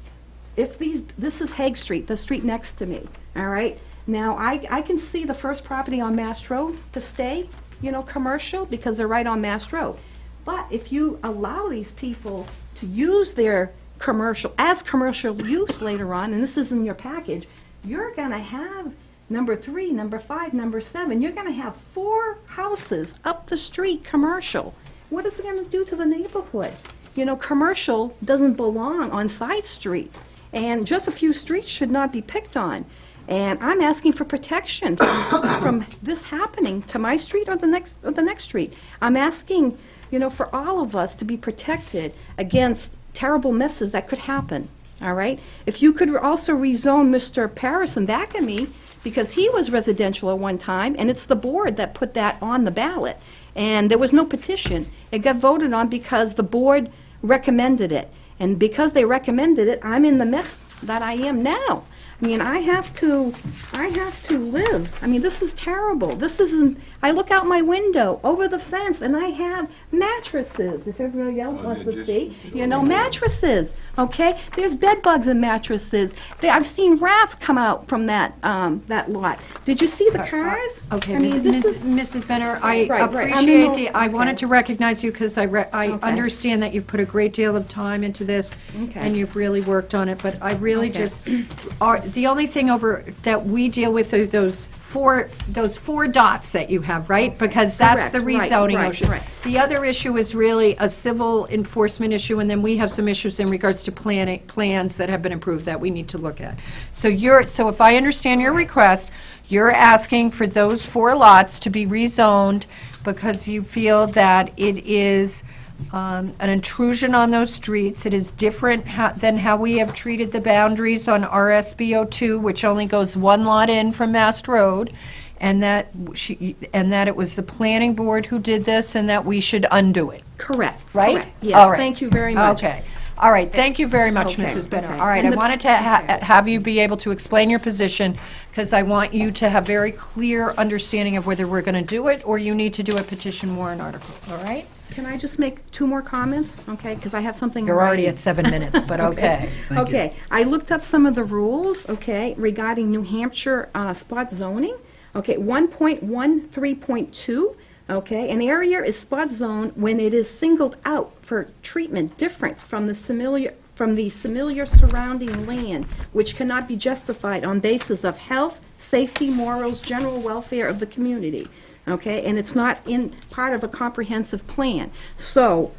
this is Hague Street, the street next to me, all right? Now, I can see the first property on Mass Road to stay, you know, commercial, because they're right on Mass Road. But if you allow these people to use their commercial, as commercial use later on, and this is in your package, you're going to have number 3, number 5, number 7. You're going to have 4 houses up the street commercial. What is it going to do to the neighborhood? You know, commercial doesn't belong on side streets, and just a few streets should not be picked on. And I'm asking for protection from this happening to my street or the next street. I'm asking, you know, for all of us to be protected against terrible messes that could happen. All right? If you could also rezone Mr. Parison back at me, because he was residential at one time, and it's the board that put that on the ballot. And there was no petition. It got voted on because the board recommended it. And because they recommended it, I'm in the mess that I am now. I mean, I have to live. I mean, this is terrible. This isn't, I look out my window over the fence and I have mattresses, if everybody else wants to see, you know, mattresses, okay? There's bed bugs in mattresses. I've seen rats come out from that lot. Did you see the cars? Okay, I mean, this is, Mrs. Benner, I Right, appreciate I okay. wanted to recognize you because I Okay. understand that you've put a great deal of time into this, Okay. and you've really worked on it, but I really Okay. just, the only thing over, that we deal with are those four dots that you have, right? Because that's the Correct, right, rezoning right, issue. right. The other issue is really a civil enforcement issue, and then we have some issues in regards to plans that have been approved that we need to look at. So if I understand your request, you're asking for those 4 lots to be rezoned because you feel that it is an intrusion on those streets. It is different than how we have treated the boundaries on RSBO2, which only goes 1 lot in from Mast Road, and that it was the planning board who did this, and that we should undo it. correct, Right? correct. All Yes, right. thank you very much. Okay. All right, thank you very much, Okay, Mrs. Benner. okay. All right, And I the- wanted to have you be able to explain your position, because I want you to have very clear understanding of whether we're going to do it, or you need to do a petition warrant article, all right? Can I just make 2 more comments? Okay, because I have something in You're already writing. at 7 minutes, but okay. Thank you. Okay, I looked up some of the rules, okay, regarding New Hampshire spot zoning. Okay, 1.13.2, okay, an area is spot zone when it is singled out for treatment different from the familiar surrounding land, which cannot be justified on basis of health, safety, morals, general welfare of the community. Okay, and it's not in part of a comprehensive plan. So,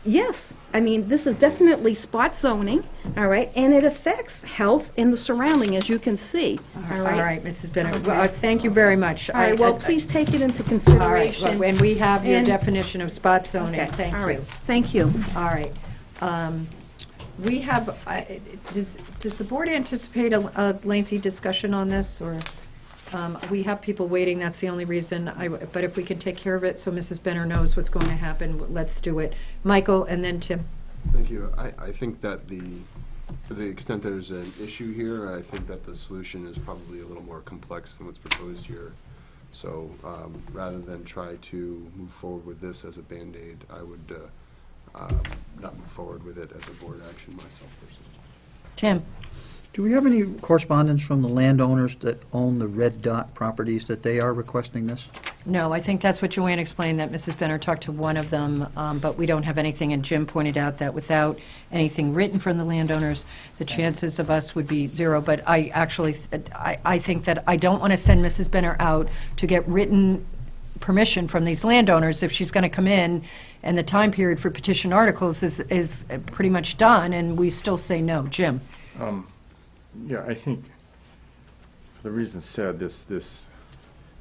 yes, I mean, this is definitely spot zoning, all right, and it affects health in the surrounding, as you can see, all All right? right, Mrs. Benner, well, thank you very much. All right, well, please take it into All right, consideration. and we have your And- definition of spot zoning, Okay, thank all right, you. thank you. All right. We have, does the board anticipate a lengthy discussion on this, or? We have people waiting, that's the only reason, but if we can take care of it so Mrs. Benner knows what's going to happen, let's do it. Michael, and then Tim. Thank you. I think that to the extent there's an issue here, I think that the solution is probably a little more complex than what's proposed here. So rather than try to move forward with this as a Band-Aid, I would not move forward with it as a board action myself personally. Tim? Do we have any correspondence from the landowners that own the red dot properties that they are requesting this? No, I think that's what Joanne explained, that Mrs. Benner talked to one of them, but we don't have anything, and Jim pointed out that without anything written from the landowners, the chances of us would be 0, but I actually, I think that I don't want to send Mrs. Benner out to get written permission from these landowners if she's going to come in, and the time period for petition articles is pretty much done, and we still say no. Jim? Yeah, I think, for the reasons said, this is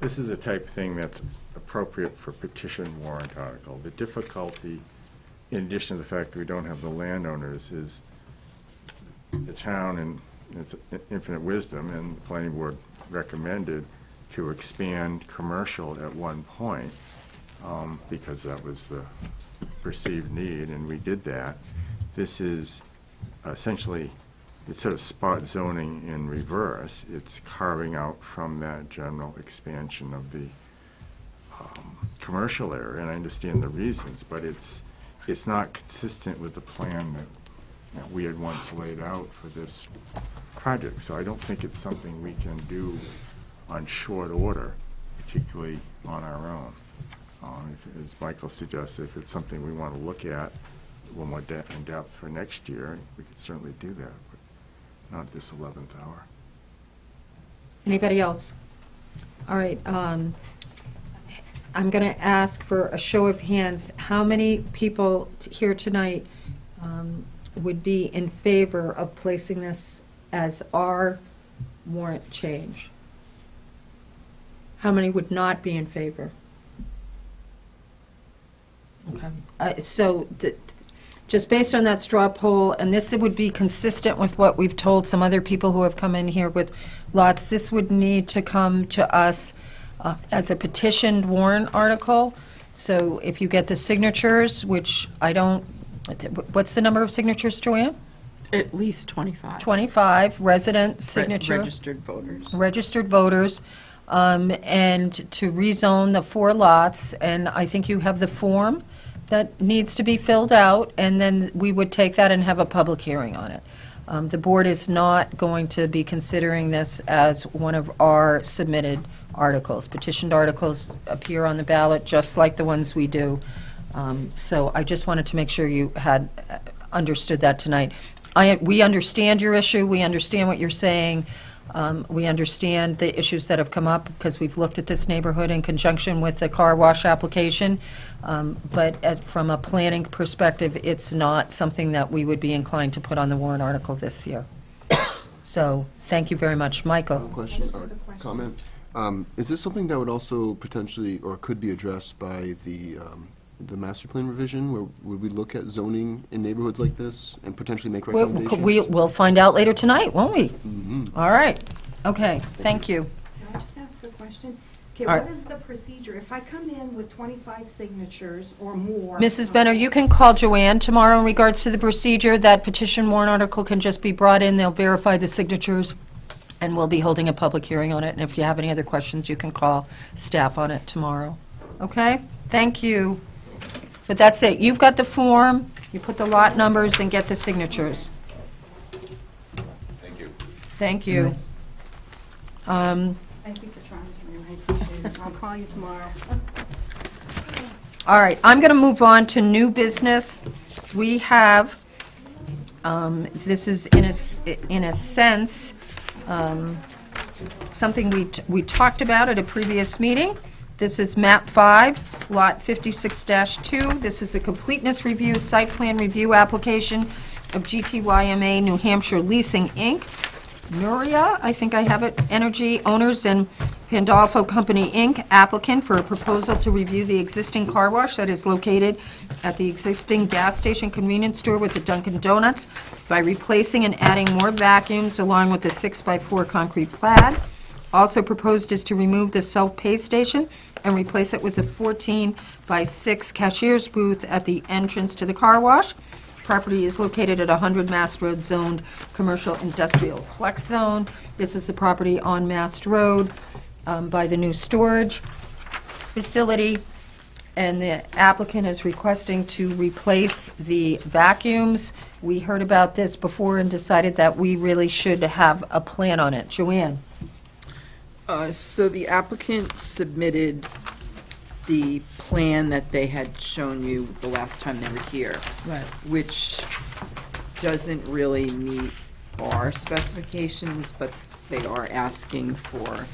the type of thing that's appropriate for petition warrant article. The difficulty, in addition to the fact that we don't have the landowners, is the town, and its infinite wisdom, and the planning board recommended to expand commercial at one point, because that was the perceived need, and we did that. This is essentially, it's sort of spot zoning in reverse. It's carving out from that general expansion of the commercial area, and I understand the reasons, but it's not consistent with the plan that we had once laid out for this project. So I don't think it's something we can do on short order, particularly on our own. As Michael suggested, if it's something we want to look at little more in depth for next year, we could certainly do that, but not at this 11th hour. Anybody else? All right, I'm going to ask for a show of hands. How many people here tonight would be in favor of placing this as our warrant change? How many would not be in favor? Okay. So just based on that straw poll, and this would be consistent with what we've told some other people who have come in here with lots, this would need to come to us as a petitioned warrant article. So if you get the signatures, which I don't, what's the number of signatures, Joanne? At least 25. 25 resident signature. Registered voters. Registered voters, and to rezone the 4 lots, and I think you have the form that needs to be filled out, and then we would take that and have a public hearing on it. The board is not going to be considering this as one of our submitted articles. Petitioned articles appear on the ballot just like the ones we do. So I just wanted to make sure you had understood that tonight. We understand your issue. We understand what you're saying. We understand the issues that have come up because we've looked at this neighborhood in conjunction with the car wash application. But from a planning perspective, it's not something that we would be inclined to put on the warrant article this year. So thank you very much. Michael? Question or comment? Is this something that would also potentially or could be addressed by the master plan revision, where would we look at zoning in neighborhoods like this and potentially make recommendations? We'll find out later tonight, won't we? Mhm. All right. Okay, thank you. Can I just ask a question? Okay, All right. what is the procedure? If I come in with 25 signatures or more... Mrs. Benner, you can call Joanne tomorrow in regards to the procedure. That petition warrant article can just be brought in, they'll verify the signatures, and we'll be holding a public hearing on it. And if you have any other questions, you can call staff on it tomorrow. Okay? Thank you. But that's it. You've got the form, you put the lot numbers and get the signatures. Thank you. Thank you. Thank you for trying, Joanne. I appreciate it. I'll call you tomorrow. All right, I'm going to move on to new business. We have, this is in a sense, something we talked about at a previous meeting. This is map 5, lot 56-2. This is a completeness review, site plan review application of GTYMA New Hampshire Leasing, Inc. Nuria, I think I have it, Energy Owners and Pandolfo Company, Inc., applicant for a proposal to review the existing car wash that is located at the existing gas station convenience store with the Dunkin' Donuts by replacing and adding more vacuums along with the 6x4 concrete pad. Also proposed is to remove the self-pay station and replace it with a 14x6 cashier's booth at the entrance to the car wash. Property is located at 100 Mast Road, zoned commercial industrial flex zone. This is the property on Mast Road by the new storage facility. And the applicant is requesting to replace the vacuums. We heard about this before and decided that we really should have a plan on it. Joanne? So the applicant submitted the plan that they had shown you the last time they were here. Right. Which doesn't really meet our specifications, but they are asking for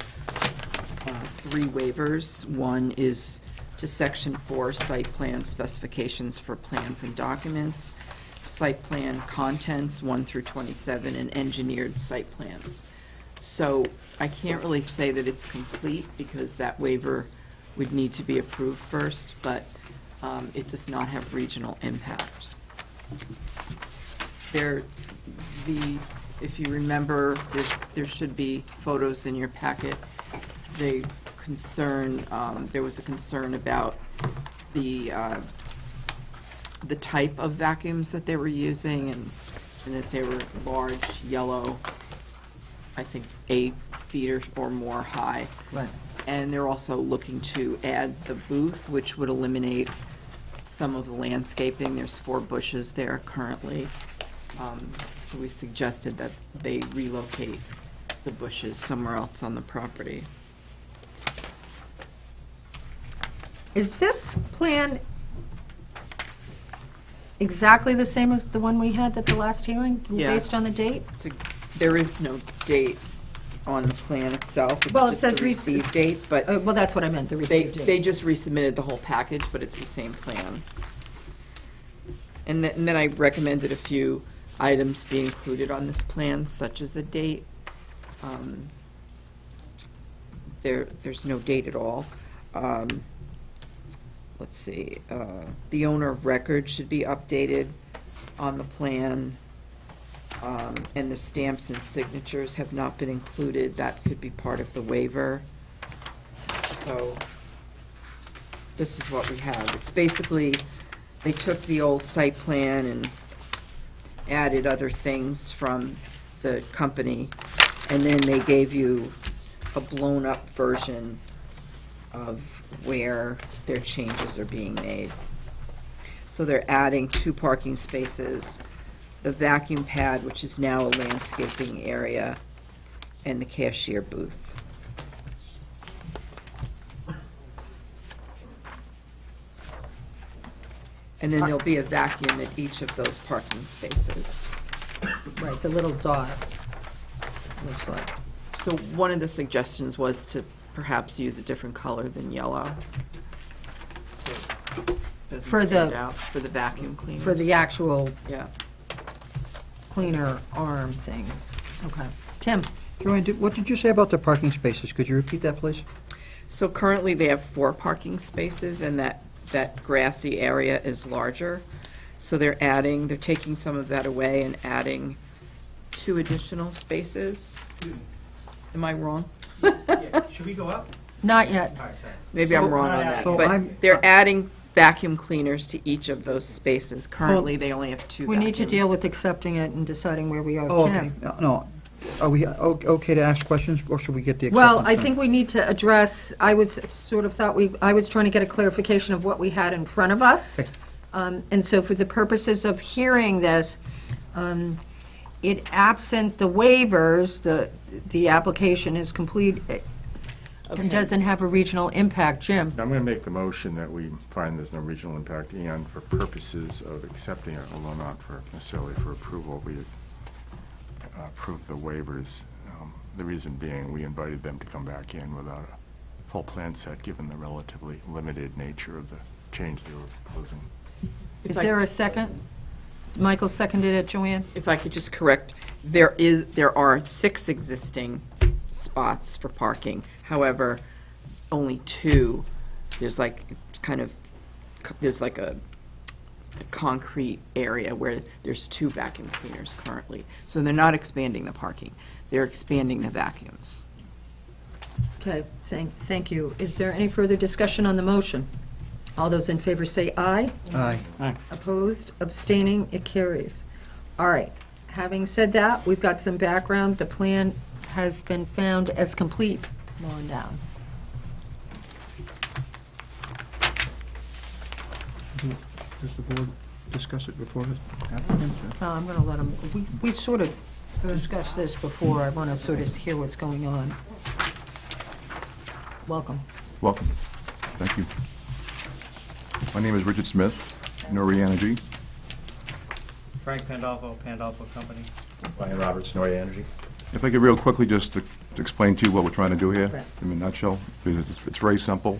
3 waivers. One is to Section 4, Site Plan Specifications for Plans and Documents, Site Plan Contents 1 through 27, and Engineered Site Plans. So I can't really say that it's complete because that waiver would need to be approved first, but it does not have regional impact. If you remember, there should be photos in your packet. There was a concern about the type of vacuums that they were using and that they were large, yellow, I think 8 feet or more high. Right. And they're also looking to add the booth, which would eliminate some of the landscaping. There's 4 bushes there currently. So we suggested that they relocate the bushes somewhere else on the property. exactly the same as the one we had at the last hearing, Yeah. based on the date? There is no date on the plan itself. Well, it It's just says the receive date, but Well, that's what I meant, the they, received they date. just resubmitted the whole package, but it's the same plan. And then I recommended a few items be included on this plan, such as a date. There's no date at all. Let's see, the owner of record should be updated on the plan, and the stamps and signatures have not been included. That could be part of the waiver. So this is what we have. It's basically, they took the old site plan and added other things from the company, and then they gave you a blown-up version of where their changes are being made. So they're adding 2 parking spaces, the vacuum pad, which is now a landscaping area, and the cashier booth. And then there'll be a vacuum at each of those parking spaces. Right, the little dot, looks like. So one of the suggestions was to perhaps use a different color than yellow. Doesn't For the- stand out for the vacuum cleaner. For the actual Yeah. cleaner arm things. Okay. Tim? Joanne, what did you say about the parking spaces? Could you repeat that, please? So currently, they have 4 parking spaces, and that grassy area is larger. So they're taking some of that away and adding 2 additional spaces. Am I wrong? Should we go up? Not yet. All right, sorry. Maybe I'm So- wrong on that. So But I'm- they're adding vacuum cleaners to each of those spaces. Currently, they only have 2 We vacuums. need to deal with accepting it and deciding where we are. Oh, okay. Tim? No, are we okay to ask questions, or should we get the acceptance? Well, I then? think we need to address, I was trying to get a clarification of what we had in front of us. Okay. And so for the purposes of hearing this, it absent the waivers, the application is complete Okay. and doesn't have a regional impact. Jim? I'm going to make the motion that we find there's no regional impact, and for purposes of accepting it, although not for necessarily for approval, we approve the waivers. The reason being, we invited them to come back in without a full plan set, given the relatively limited nature of the change they were proposing. Is there a second? Michael seconded it, Joanne? If I could just correct, there are 6 existing spots for parking. However, only 2, there's like a concrete area where there's 2 vacuum cleaners currently. So they're not expanding the parking, they're expanding the vacuums. Okay, thank you. Is there any further discussion on the motion? All those in favor say aye. Aye. Opposed, abstaining, it carries. All right, having said that, we've got some background. The plan has been found as complete. Come on down. Does the board discuss it before the applicant? No, I'm going to let them, we sort of discussed this before. I want to sort of hear what's going on. Welcome. Welcome. Thank you. My name is Richard Smith, Nori Energy. Frank Pandolfo, Pandolfo Company. Ryan Roberts, Nori Energy. If I could real quickly just to explain to you what we're trying to do here, Right. in a nutshell, because it's very simple.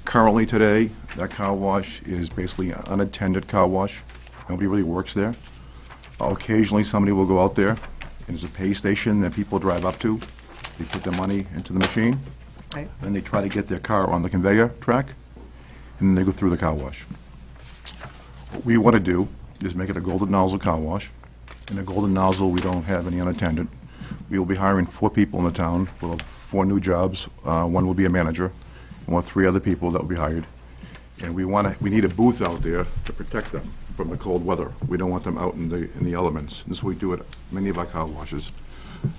Currently today, that car wash is basically an unattended car wash. Nobody really works there. Occasionally, somebody will go out there, and there's a pay station that people drive up to. They put their money into the machine, Right. then they try to get their car on the conveyor track, and then they go through the car wash. What we want to do is make it a golden nozzle car wash. In the golden nozzle, we don't have any unattended. We will be hiring 4 people in the town. We'll have 4 new jobs. One will be a manager, and we'll have 3 other people that will be hired. And we need a booth out there to protect them from the cold weather. We don't want them out in the elements. This is what we do at many of our car washes.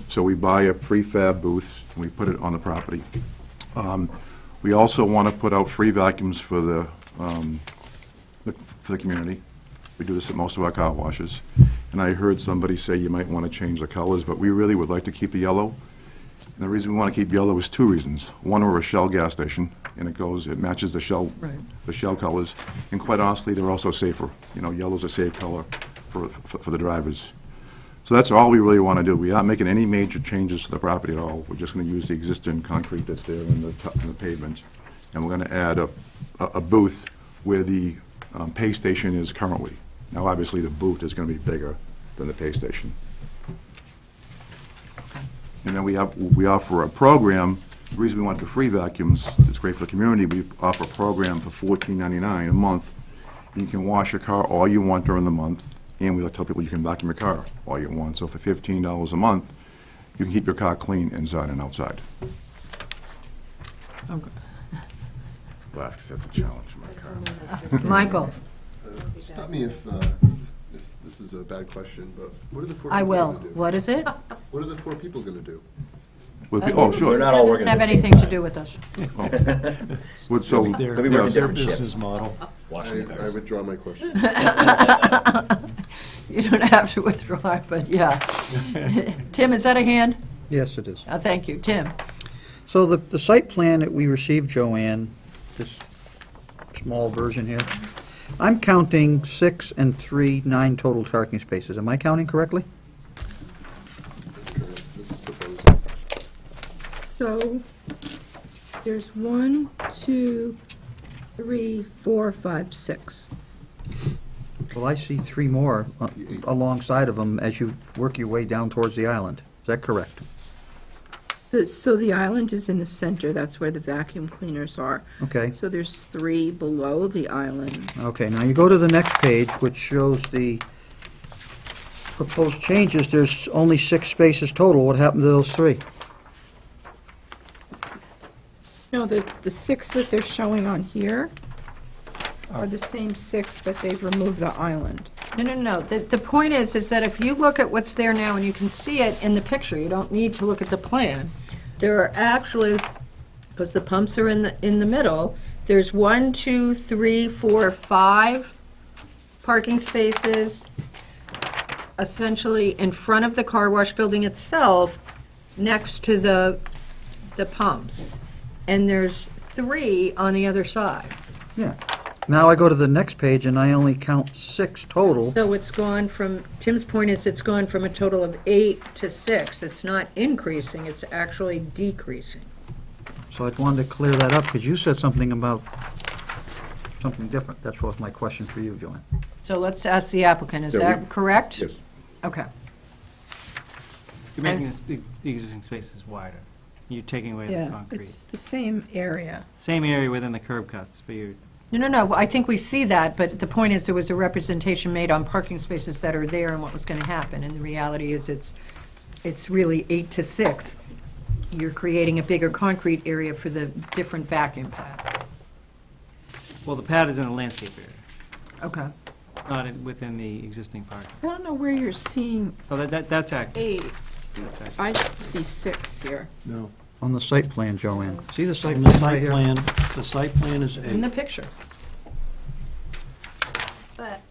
So we buy a prefab booth, and we put it on the property. We also want to put out free vacuums for the community. We do this at most of our car washes. And I heard somebody say you might want to change the colors, but we really would like to keep the yellow. And the reason we want to keep yellow is two reasons. One, we're a Shell gas station, and it matches the Shell, the Shell colors. And quite honestly, they're also safer. You know, yellow's a safe color for the drivers. So that's all we really want to do. We aren't making any major changes to the property at all. We're just going to use the existing concrete that's there in the pavement. And we're going to add a booth where the pay station is currently. Now, obviously, the booth is going to be bigger than the pay station. And then we offer a program. The reason we want the free vacuums, it's great for the community. We offer a program for $14.99 a month. You can wash your car all you want during the month, and we tell people you can vacuum your car all you want. So for $15 a month, you can keep your car clean inside and outside. Laugh, 'cause that's a challenge for my car. Michael, Stop me if this is a bad question, but what are the 4 I people will. going to do? What is it? What are the 4 people going to do? Oh, sure. That doesn't have anything to do with us. So, Their yeah, business model. I withdraw my question. You don't have to withdraw, but yeah. Tim, is that a hand? Yes, it is. Thank you. Tim? So the site plan that we received, Joanne, this small version here, I'm counting 6 and 3, 9 total parking spaces. Am I counting correctly? That's correct. This is proposed. So there's 1, 2, 3, 4, 5, 6. Well, I see 3 more alongside of them as you work your way down towards the island. Is that correct? So the island is in the center, that's where the vacuum cleaners are. Okay. So there's 3 below the island. Okay, now you go to the next page, which shows the proposed changes. There's only 6 spaces total. What happened to those 3? No, the 6 that they're showing on here are the same 6, but they've removed the island. No. The point is that if you look at what's there now, and you can see it in the picture, you don't need to look at the plan. There are actually, because the pumps are in the middle, there's 1, 2, 3, 4, 5 parking spaces essentially in front of the car wash building itself, next to the pumps. And there's 3 on the other side. Yeah. Now I go to the next page, and I only count 6 total. So it's gone from, Tim's point is it's gone from a total of 8 to 6. It's not increasing, it's actually decreasing. So I wanted to clear that up, because you said something about something different. That's what my question for you, Joanne. So let's ask the applicant, is Yeah, that correct? yes. Okay. You're making the existing spaces wider. You're taking away the Yeah, concrete. it's the same area. Same area within the curb cuts, but you're, No, I think we see that, but the point is there was a representation made on parking spaces that are there and what was going to happen, and the reality is it's really 8 to 6. You're creating a bigger concrete area for the different vacuum pad. well, the pad is in a landscape area. Okay. It's not within the existing parking. I don't know where you're seeing Oh, that's accurate. 8. That's accurate. I see 6 here. No. On the site plan, Joanne. See the site On plan the right site here? plan, the site plan is In the 8. picture. But,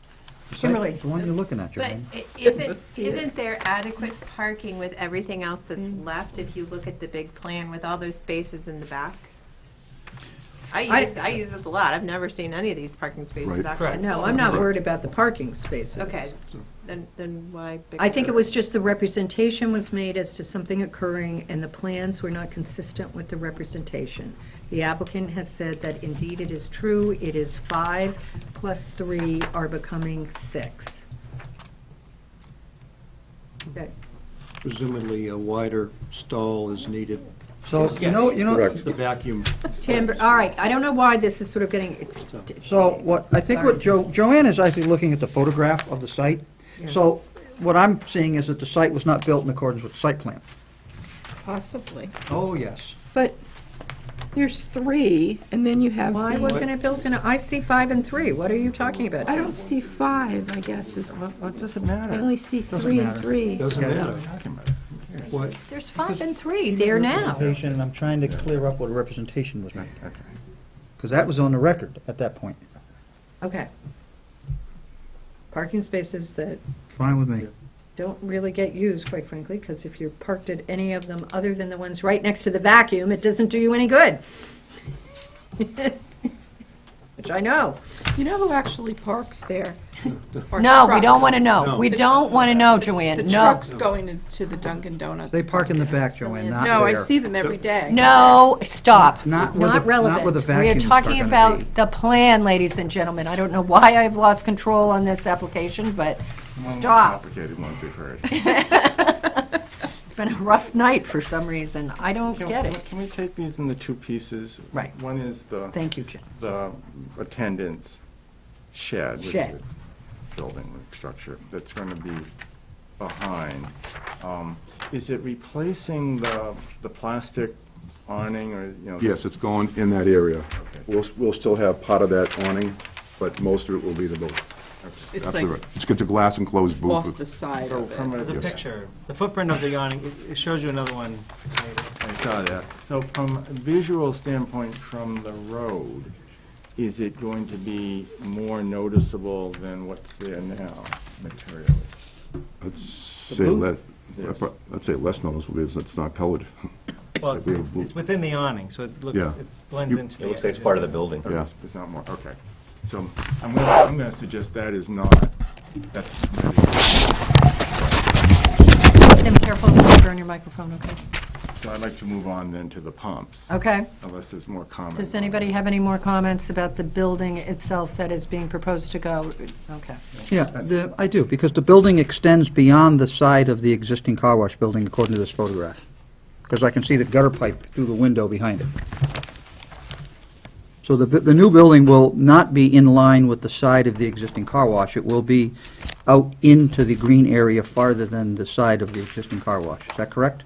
The site- Kimberly. The one you're looking at, but Joanne. Let's see it. isn't there adequate parking with everything else that's left if you look at the big plan with all those spaces in the back? I use this a lot. I've never seen any of these parking spaces Right. actually. No, I'm not worried about the parking spaces. Okay, then why? I think it was just the representation was made as to something occurring, and the plans were not consistent with the representation. The applicant has said that indeed it is true, it is 5 plus 3 are becoming 6. Okay. Presumably, a wider stall is needed. So, you know, The vacuum. Tim, all right, I don't know why this is sort of getting, so I think what Joanne is actually looking at the photograph of the site. So what I'm seeing is that the site was not built in accordance with the site plan. Possibly. Oh, yes. But there's 3, and then you have why the- wasn't it built in, I see 5 and 3, what are you talking about, I Tim? don't see 5, I guess, is, What does it I matter? only see 3 and matter. 3. Doesn't Yeah. matter. What are we talking about? Who cares? What, There's 5 and 3 there now. Representation, and I'm trying to clear up what a representation was made, Okay. because that was on the record at that point. Okay. Parking spaces that Fine with me. don't really get used, quite frankly, because if you're parked at any of them other than the ones right next to the vacuum, it doesn't do you any good. Which I know. You know who actually parks there? Are No, we don't trucks. want to know. No. We don't want to know, The Joanne. No. trucks going to the Dunkin' Donuts. They park in the back, Joanne, not No, I there. see them every day. No, stop. Not where the- relevant. not where the We are vacuums are talking gonna about be. the plan, ladies and gentlemen. I don't know why I've lost control on this application, but One of the stop. complicated ones we've heard. It's been a rough night for some reason. I don't get it. Can we take these into two pieces? Right. One is Thank you, Jim. the attendance shed. which is Shed. a building structure that's going to be behind. Is it replacing the plastic awning or, you know? Yes, it's going in that area. We'll still have part of that awning, but most of it will be the booth. It's Absolutely like right. It's a glass enclosed booth. off with- the side So of from it. a, The picture, the footprint of the awning, it shows you another one later. I saw that. So from a visual standpoint from the road, is it going to be more noticeable than what's there now materially? Let's The say booth? Yes. let's say less noticeable because it's not colored. Well, Like we have it's within the awning, so it looks, Yeah. it blends into. It looks like it's part of the building. Yeah. It's not more, okay. So I'm gonna suggest that is not, that's, Tim, careful, don't burn your microphone, okay? so I'd like to move on then to the pumps, Okay. unless there's more comments. Does anybody have any more comments about the building itself that is being proposed to go? Okay. Yeah, I do, because the building extends beyond the side of the existing car wash building according to this photograph. Because I can see the gutter pipe through the window behind it. So the new building will not be in line with the side of the existing car wash. It will be out into the green area farther than the side of the existing car wash. Is that correct?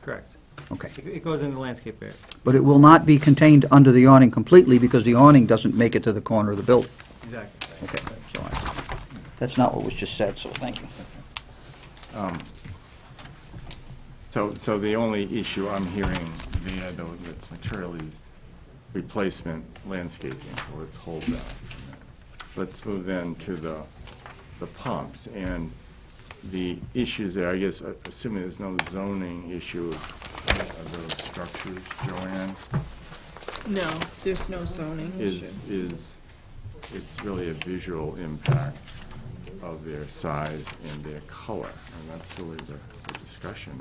Correct. Okay. It goes into the landscape area. But it will not be contained under the awning completely because the awning doesn't make it to the corner of the building. Exactly. Okay, so that's not what was just said, so thank you. So the only issue I'm hearing there, though, that's material is replacement landscaping, so let's hold that. Let's move then to the pumps, and the issues there, I guess, assuming there's no zoning issue of those structures, Joanne, No, there's no zoning issue. it's really a visual impact of their size and their color, and that's really the discussion.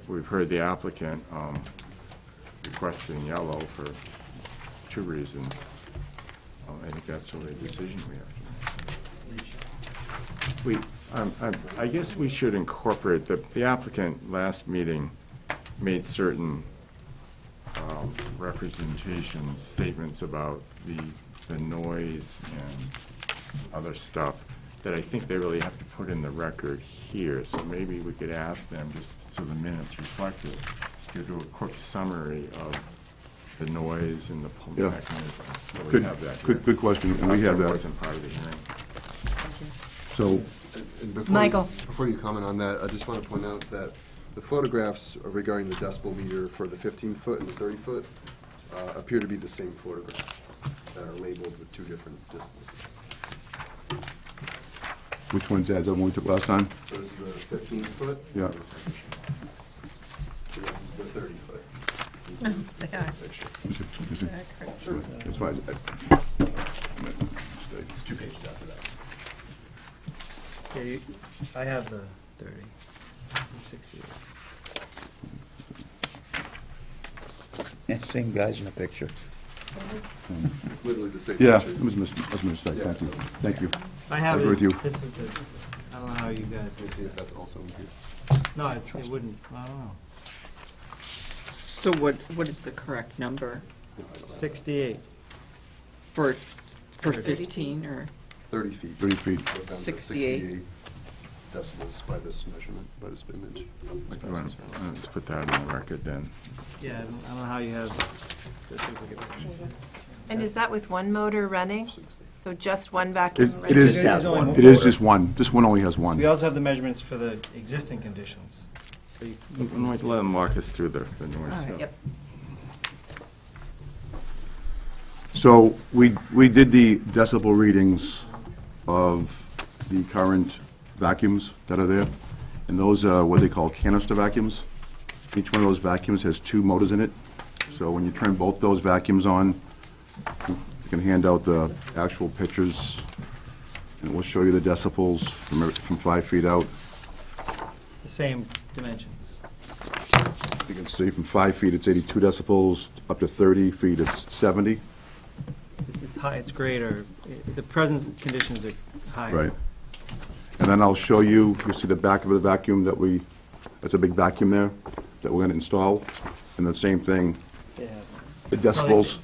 We've heard the applicant requesting yellow for two reasons. I think that's really a decision we have to make. I guess we should incorporate, the applicant last meeting made certain representations, statements about the noise and other stuff that I think they really have to put in the record here. So maybe we could ask them, just so the minutes reflect it, to do a quick summary of the noise and the pull Yeah. mechanism. So we Good, have that here. good question, and we have That that. wasn't part of the hearing. So, And before Michael. Before you comment on that, I just want to point out that the photographs regarding the decibel meter for the 15-foot and the 30-foot appear to be the same photograph that are labeled with two different distances. which one's that? Is that one we took last time? So this is the 15-foot. Yeah. So this is the 30-foot. Yeah. Is it- That's fine. It's 2 pages after that. Yeah, I have the 30 and 60. Yeah, same guys in the picture. It's literally the same Yeah, picture. it was a mistake, thank you, thank you. I have I it. agree with you. This is I don't know how you guys Let me would see do if it. that's also in here. No, it wouldn't, I don't know. So what is the correct number 68. for 15 or? 30 feet. 30 feet. Goes down to 68. decibels by this measurement, by this image. Let's put that in the record then. Yeah, I don't know how you have the duplicate pictures. And is that with one motor running? So just one vacuum? It running? is, There's only it is just one. This one only has one. We also have the measurements for the existing conditions. So you We might let them walk us through the noise stuff. Yep. So we did the decibel readings of the current vacuums that are there, and those are what they call canister vacuums. Each one of those vacuums has 2 motors in it, so when you turn both those vacuums on, you can hand out the actual pictures, and we'll show you the decibels from 5 feet out. The same dimensions. You can see from 5 feet, it's 82 decibels, up to 30 feet, it's 70. It's high, it's greater, the present conditions are higher. Right. And then I'll show you, you see the back of the vacuum that's a big vacuum there, that we're going to install, and the same thing, They have one. the decibels.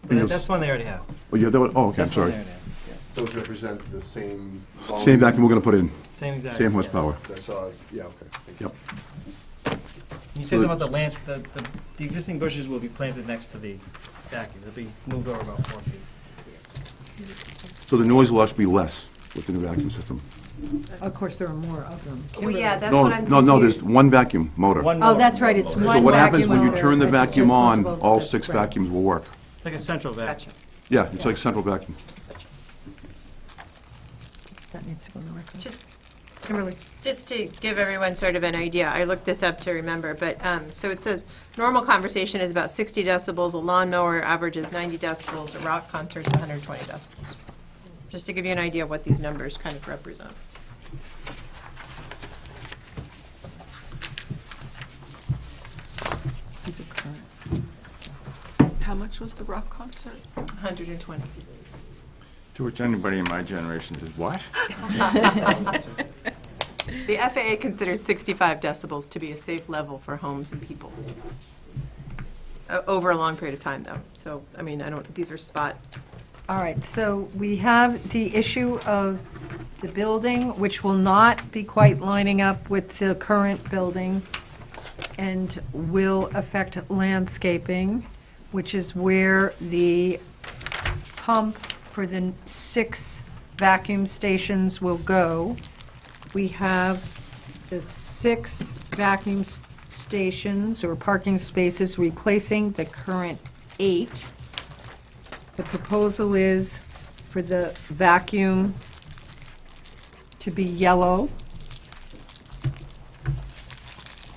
That's the one they already have. Oh, you have that one? Oh, okay, I'm That's the one sorry. they already have, yeah. Those represent the same volume? Same vacuum we're going to put in, Same exact. same horsepower. I saw, yeah, okay. Thank you. Yep. You said something about the existing bushes will be planted next to the vacuum. They'll be moved over about 4 feet. So the noise will actually be less with the new vacuum system. Of course, there are more of them. Well, yeah, that's No, what I'm no, there's confused. one vacuum motor. One Oh, more. that's right, it's one So what happens vacuum when you motor, turn the but it's vacuum just on, multiple- all 6 right. vacuums will work. It's like a central vacuum. Gotcha. Yeah, it's like central vacuum. That needs to go north. Just Kimberly. Just to give everyone sort of an idea, I looked this up to remember, but, so it says, normal conversation is about 60 decibels, a lawnmower averages 90 decibels, a rock concert's 120 decibels. Just to give you an idea of what these numbers kind of represent. These are current. How much was the rock concert? 120. To which anybody in my generation says, what? The FAA considers 65 decibels to be a safe level for homes and people. Over a long period of time, though. So, I mean, these are spot. All right, so we have the issue of the building, which will not be quite lining up with the current building and will affect landscaping, which is where the pump for the 6 vacuum stations will go. We have the 6 vacuum stations or parking spaces replacing the current 8. The proposal is for the vacuum to be yellow.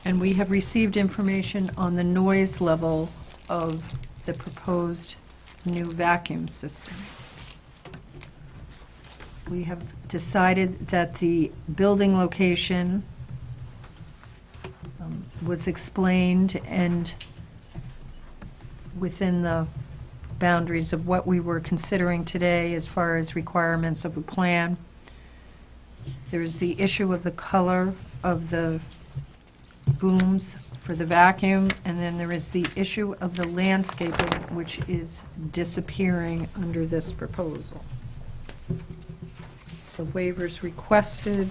And we have received information on the noise level of the proposed new vacuum system. We have decided that the building location was explained and within the boundaries of what we were considering today as far as requirements of a plan. There's the issue of the color of the booms for the vacuum, and then there is the issue of the landscaping, which is disappearing under this proposal. The waivers requested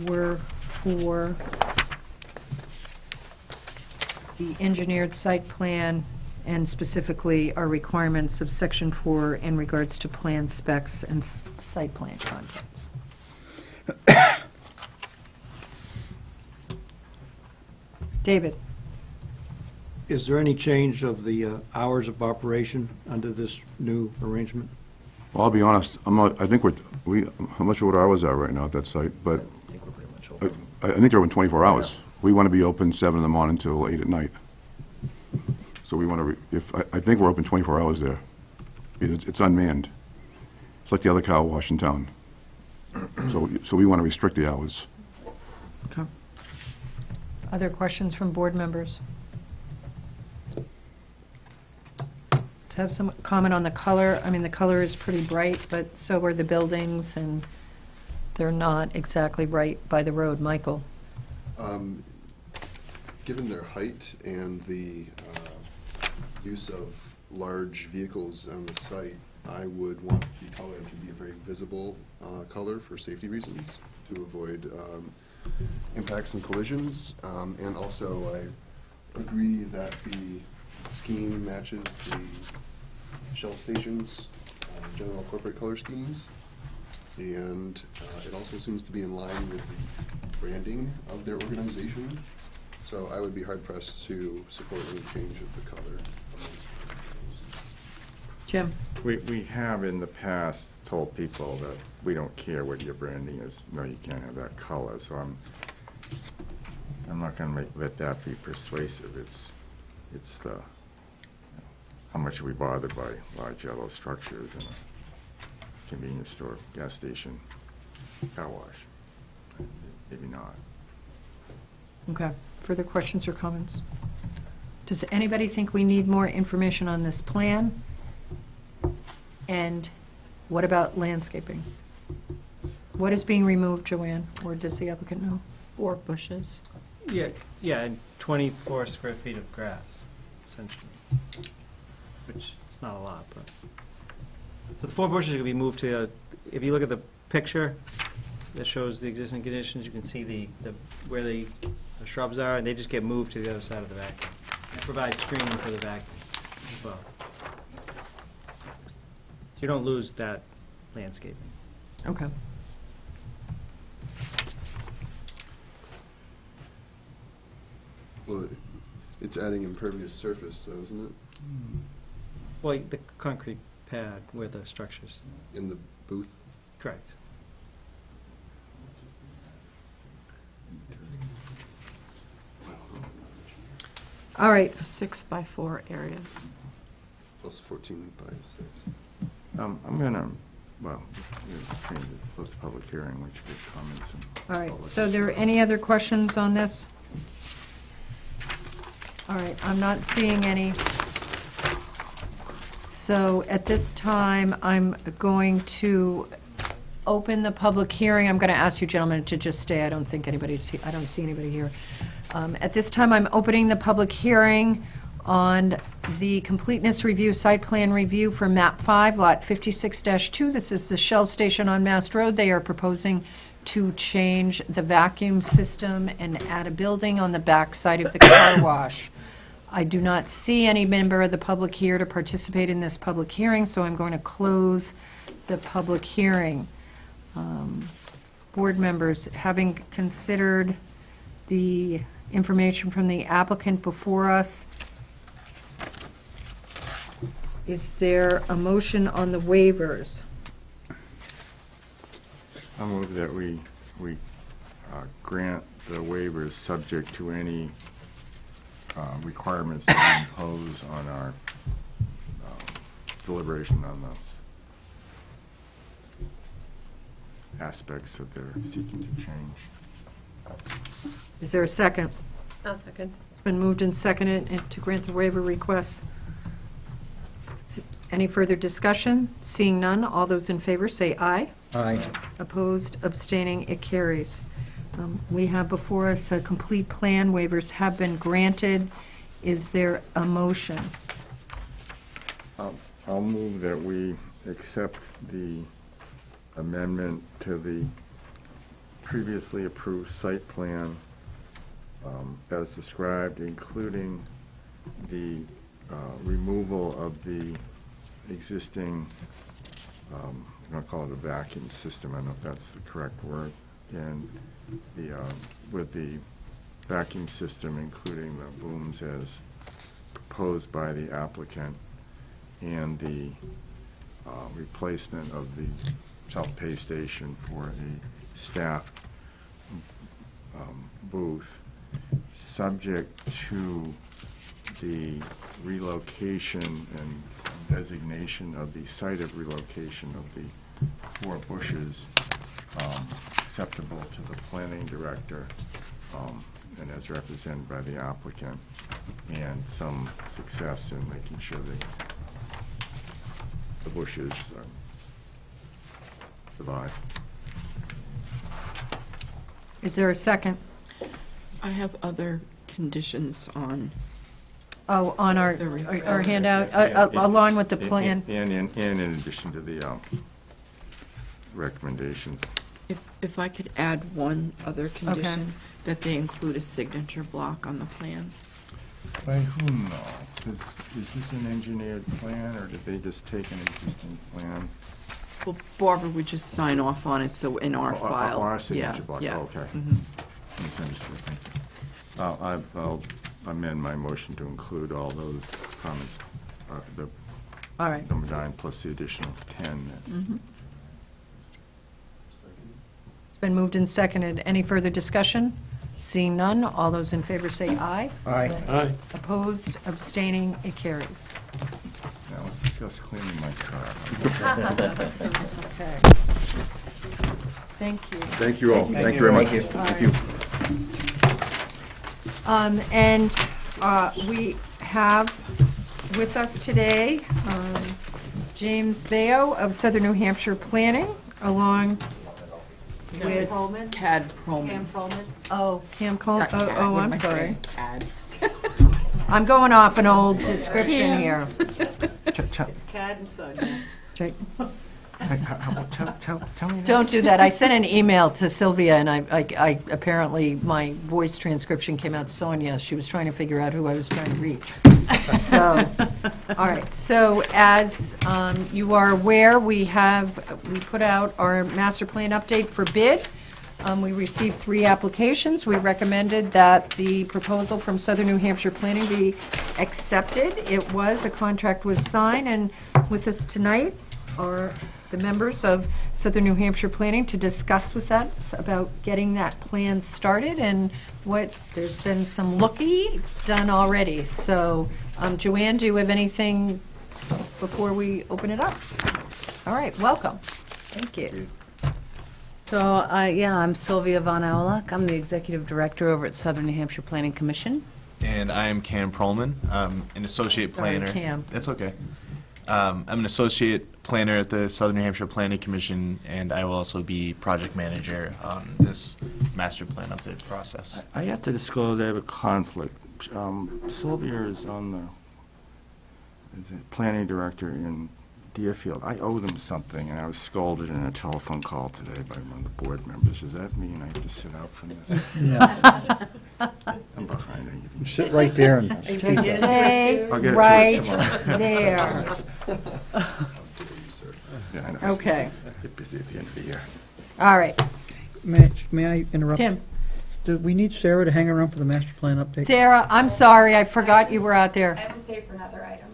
were for the engineered site plan and specifically our requirements of Section 4 in regards to plan specs and site plan contents. David? Is there any change of the hours of operation under this new arrangement? Well, I'll be honest, I'm not sure what our hours are right now at that site, but I think they're open 24 hours. We want to be open 7 in the morning till 8 at night. So we want to, I think we're open 24 hours there. It's unmanned. It's like the other car wash in town. So we want to restrict the hours. Okay. Other questions from board members? Let's have some comment on the color. I mean, the color is pretty bright, but so are the buildings, and they're not exactly right by the road. Michael? Given their height and the use of large vehicles on the site, I would want the color to be a very visible color for safety reasons, to avoid impacts and collisions. And also, I agree that the scheme matches the Shell station's general corporate color schemes. And it also seems to be in line with the branding of their organization. So I would be hard-pressed to support any change of the color of those. Jim? We have in the past told people that we don't care what your branding is. No, you can't have that color. So I'm not going to let that be persuasive. It's the, how much are we bothered by large yellow structures in a convenience store, gas station, car wash? Maybe not. Okay. Further questions or comments? Does anybody think we need more information on this plan? And what about landscaping? What is being removed, Joanne, or does the applicant know? Or bushes. Yeah, and 24 square feet of grass, essentially, which is not a lot, but. So the 4 bushes are going to be moved to, if you look at the picture that shows the existing conditions, you can see where the shrubs are, and they just get moved to the other side of the vacuum. And provide screening for the vacuum as well. So you don't lose that landscaping. Okay. Well, it's adding impervious surface, though, isn't it? Well, the concrete pad where the structures. In the booth? Correct. All right. A 6x4 area. Plus 14 by 6. I'm going to, well, we're trying to close the public hearing, which gives comments. All right. So there are any other questions on this? All right. I'm not seeing any. So at this time, I'm going to open the public hearing. I'm going to ask you gentlemen to just stay. I don't think I don't see anybody here. At this time, I'm opening the public hearing on the completeness review, site plan review for MAP 5, Lot 56-2. This is the Shell Station on Mast Road. They are proposing to change the vacuum system and add a building on the back side of the car wash. I do not see any member of the public here to participate in this public hearing, so I'm going to close the public hearing. Board members, having considered the information from the applicant before us, is there a motion on the waivers? I move that we grant the waivers subject to any requirements that we impose on our deliberation on the aspects that they're seeking to change. Is there a second? I'll second. It's been moved and seconded to grant the waiver request. Any further discussion? Seeing none, all those in favor say aye. Aye. Opposed, abstaining, it carries. We have before us a complete plan. Waivers have been granted. Is there a motion? I'll move that we accept the amendment to the previously approved site plan as described, including the removal of the existing, I'm going to call it a vacuum system, I don't know if that's the correct word, and the with the vacuum system, including the booms as proposed by the applicant, and the replacement of the self-pay station for a staff booth, subject to the relocation and designation of the site of relocation of the 4 bushes acceptable to the planning director and as represented by the applicant, and some success in making sure that the bushes survive. Is there a second? I have other conditions on. Oh, on our handout, along with the plan? And in addition to the recommendations. If I could add one other condition, that they include a signature block on the plan. By whom, though? Is this an engineered plan, or did they just take an existing plan? Well, Barbara would just sign off on it, so in our file. Our signature block, Yeah. oh, okay. Mhm. Misunderstood, thank you. I'll amend my motion to include all those comments, the All right. number 9 plus the additional 10. It's been moved and seconded. Any further discussion? Seeing none, all those in favor say aye. Aye. Opposed, abstaining, it carries. Now let's discuss cleaning my car. Okay. Thank you. Thank you all. Thank you very much. Thank you. And we have with us today James Baio of Southern New Hampshire Planning, along with Cad Proman. Oh, Cam Coleman. Not Cad, Oh, what I'm am I sorry. saying? Cad. I'm going off an old description here. It's Cad and Sonia. Jake. Tell me Don't do that. I sent an email to Sylvia, and I apparently, my voice transcription came out Sonia. She was trying to figure out who I was trying to reach. So, all right. So as you are aware, we put out our master plan update for bid. We received 3 applications. We recommended that the proposal from Southern New Hampshire Planning be accepted. It was, a contract was signed, and with us tonight are the members of Southern New Hampshire Planning to discuss with us about getting that plan started, and there's been some looky done already. So, Joanne, do you have anything before we open it up? All right, welcome. Thank you. So, I'm Sylvia Von Auelach. I'm the Executive Director over at Southern New Hampshire Planning Commission. And I am Cam Perlman. I'm an associate Sorry, planner. Cam. That's okay. I'm an associate planner at the Southern New Hampshire Planning Commission, and I will also be project manager on this master plan update process. I have to disclose I have a conflict. Sylvia is on the planning director in Deerfield. I owe them something, and I was scolded in a telephone call today by one of the board members. Does that mean I have to sit out from this? Yeah. I'm behind. I give you- Sit right there and Stay I'll get it to her right tomorrow. there. Yeah, I know. Okay. Get busy at the end of the year. All right. May I interrupt? Tim. Do we need Sarah to hang around for the master plan update? Sarah, I'm sorry, I forgot you were out there. I have to stay for another item.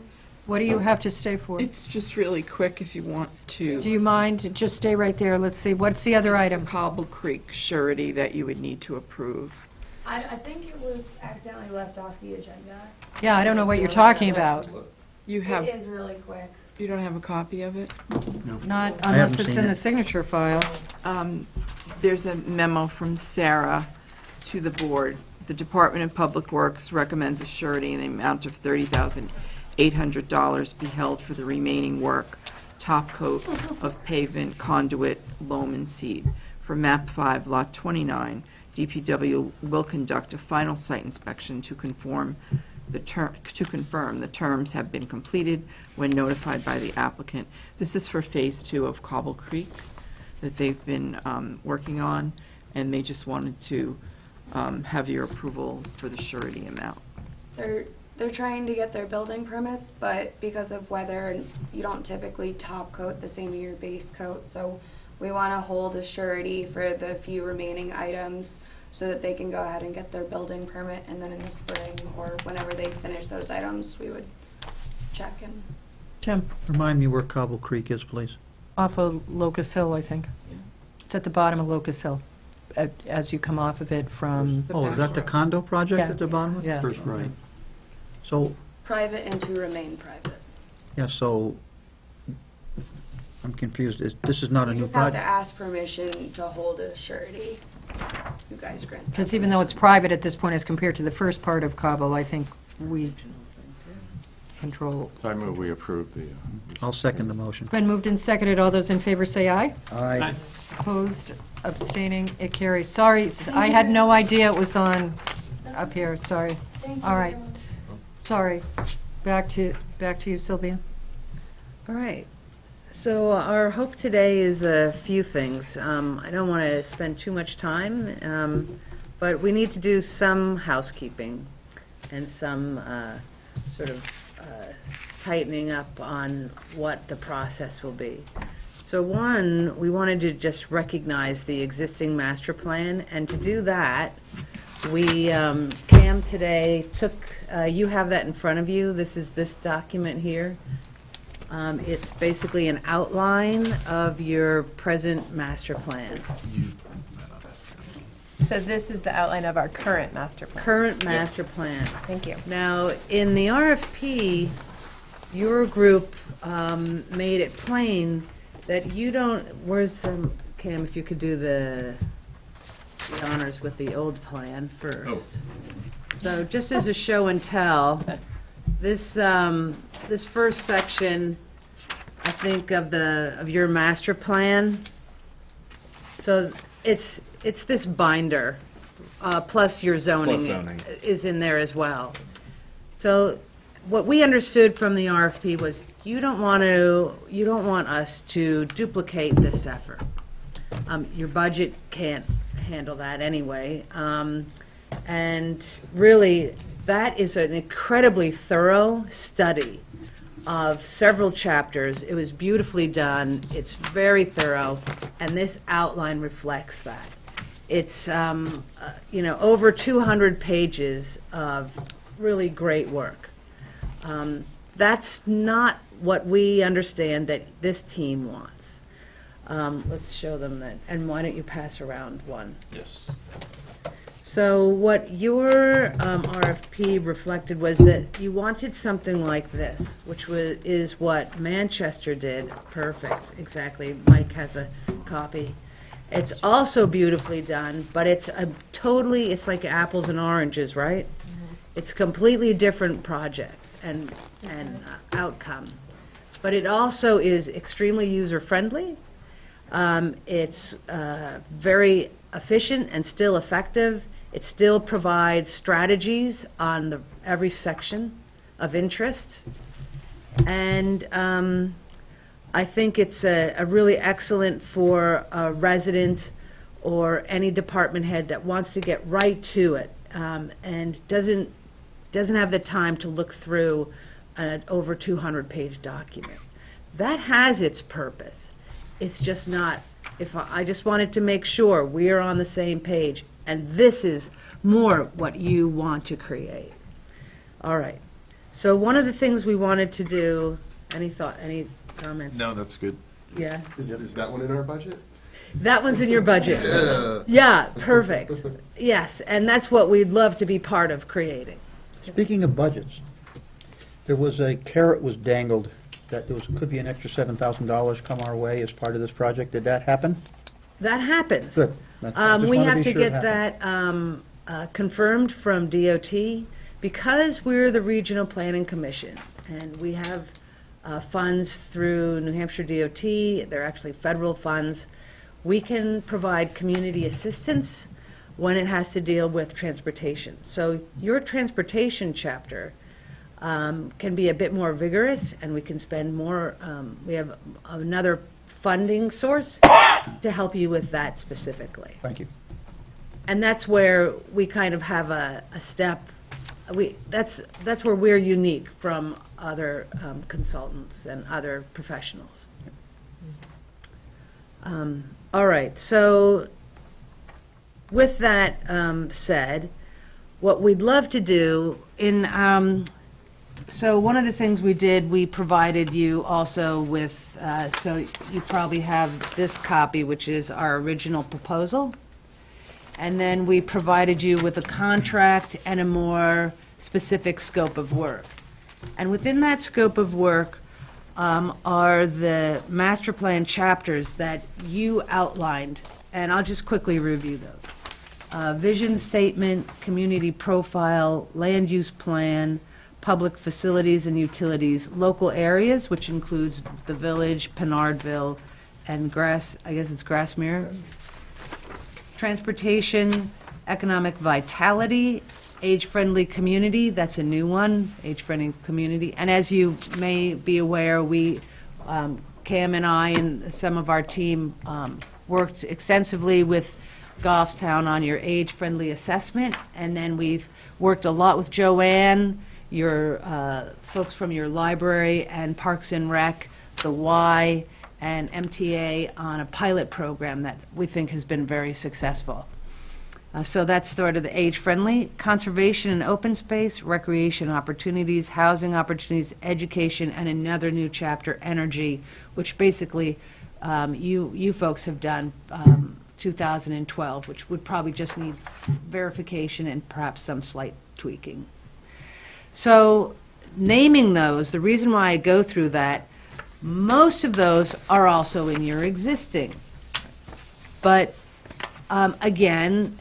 What do you have to stay for? It's just really quick if you want to. Do you mind? Just stay right there. Let's see. What's the other item? Cobble Creek surety that you would need to approve. I think it was accidentally left off the agenda. Yeah, I don't know what you're talking about. You have, It is really quick. you don't have a copy of it? Not I unless haven't it's seen in it. the signature file. There's a memo from Sarah to the board. The Department of Public Works recommends a surety in the amount of $30,800 be held for the remaining work, top coat of pavement, conduit, loam, and seed. For MAP 5, Lot 29, DPW will conduct a final site inspection to confirm the terms have been completed when notified by the applicant. This is for Phase 2 of Cobble Creek that they've been working on, and they just wanted to have your approval for the surety amount. They're trying to get their building permits, but because of weather, you don't typically top coat the same year base coat. So we want to hold a surety for the few remaining items so that they can go ahead and get their building permit, and then in the spring or whenever they finish those items, we would check in. Tim, Remind me where Cobble Creek is, please. off of Locust Hill, I think. It's at the bottom of Locust Hill, as you come off of it from, Oh, is that the condo project Yeah. at the bottom? yeah. First right. So, Private and to remain private. yeah, so, I'm confused. This is not a You new just have to project? ask permission to hold a surety. You guys grant that. Because even though it's private at this point as compared to the first part of Cobble, I think we control. So I move we approve the. I'll second the motion. Been moved and seconded. All those in favor say aye. Aye. Opposed, abstaining, it carries. Sorry, I had no idea it was on up here, sorry. All right, sorry. Back to you, Sylvia. All right. So our hope today is a few things. I don't want to spend too much time, but we need to do some housekeeping and some sort of tightening up on what the process will be. So one, we wanted to just recognize the existing master plan, and to do that, we, Cam today took, you have that in front of you, this is this document here. It's basically an outline of your present master plan. So this is the outline of our current master plan. Current master plan. Thank you. Now, in the RFP, your group made it plain that you don't, where's, Cam, if you could do the honors with the old plan first. Oh. So just as a show and tell, this, this first section, I think, of your master plan, so it's this binder, plus your zoning. Plus zoning. Is in there as well. So what we understood from the RFP was you don't want us to duplicate this effort. Your budget can't handle that anyway. And really, that is an incredibly thorough study of several chapters. It was beautifully done. It's very thorough, and this outline reflects that. It's over 200 pages of really great work. That's not what we understand that this team wants. Let's show them that. And why don't you pass around one? Yes. So what your RFP reflected was that you wanted something like this, which is what Manchester did. Perfect, exactly. Mike has a copy. It's also beautifully done, but it's it's like apples and oranges, right? It's a completely different project and outcome. But it also is extremely user-friendly. It's very efficient and still effective. It still provides strategies on every section of interest. And I think it's a really excellent for a resident or any department head that wants to get right to it and doesn't have the time to look through an over 200-page document. That has its purpose. It's just not, I just wanted to make sure we're on the same page, and this is more what you want to create. All right. So one of the things we wanted to do, any comments? No, that's good. Yeah. Is that one in our budget? That one's in your budget. Yeah. Yeah, perfect. Yes, and that's what we'd love to be part of creating. Speaking of budgets, there was a carrot was dangled that could be an extra $7,000 come our way as part of this project. Did that happen? That happens. Good. I just We wanna have be to sure it get happened. that confirmed from DOT because we're the Regional Planning Commission and we have funds through New Hampshire DOT. They're actually federal funds. We can provide community assistance when it has to deal with transportation. So your transportation chapter can be a bit more vigorous, and we can spend more. We have another funding source to help you with that specifically. Thank you. And that's where we kind of have a step. That's where we're unique from other consultants and other professionals. All right, so with that said, what we'd love to do so one of the things we did, we provided you also with, so you probably have this copy, which is our original proposal. And then we provided you with a contract and a more specific scope of work. And within that scope of work are the master plan chapters that you outlined, and I'll just quickly review those. Vision statement, community profile, land use plan, public facilities and utilities, local areas, which includes the village, Pinardville, and Grassmere. Transportation, economic vitality, age-friendly community, that's a new one, age-friendly community. And as you may be aware, we, Cam and I and some of our team worked extensively with Goffstown on your age-friendly assessment, and then we've worked a lot with Joanne, your folks from your library and Parks and Rec, the Y, and MTA on a pilot program that we think has been very successful. So that's sort of the age-friendly, conservation and open space, recreation opportunities, housing opportunities, education, and another new chapter, energy, which basically you folks have done 2012, which would probably just need verification and perhaps some slight tweaking. So naming those, the reason why I go through that, most of those are also in your existing. But again,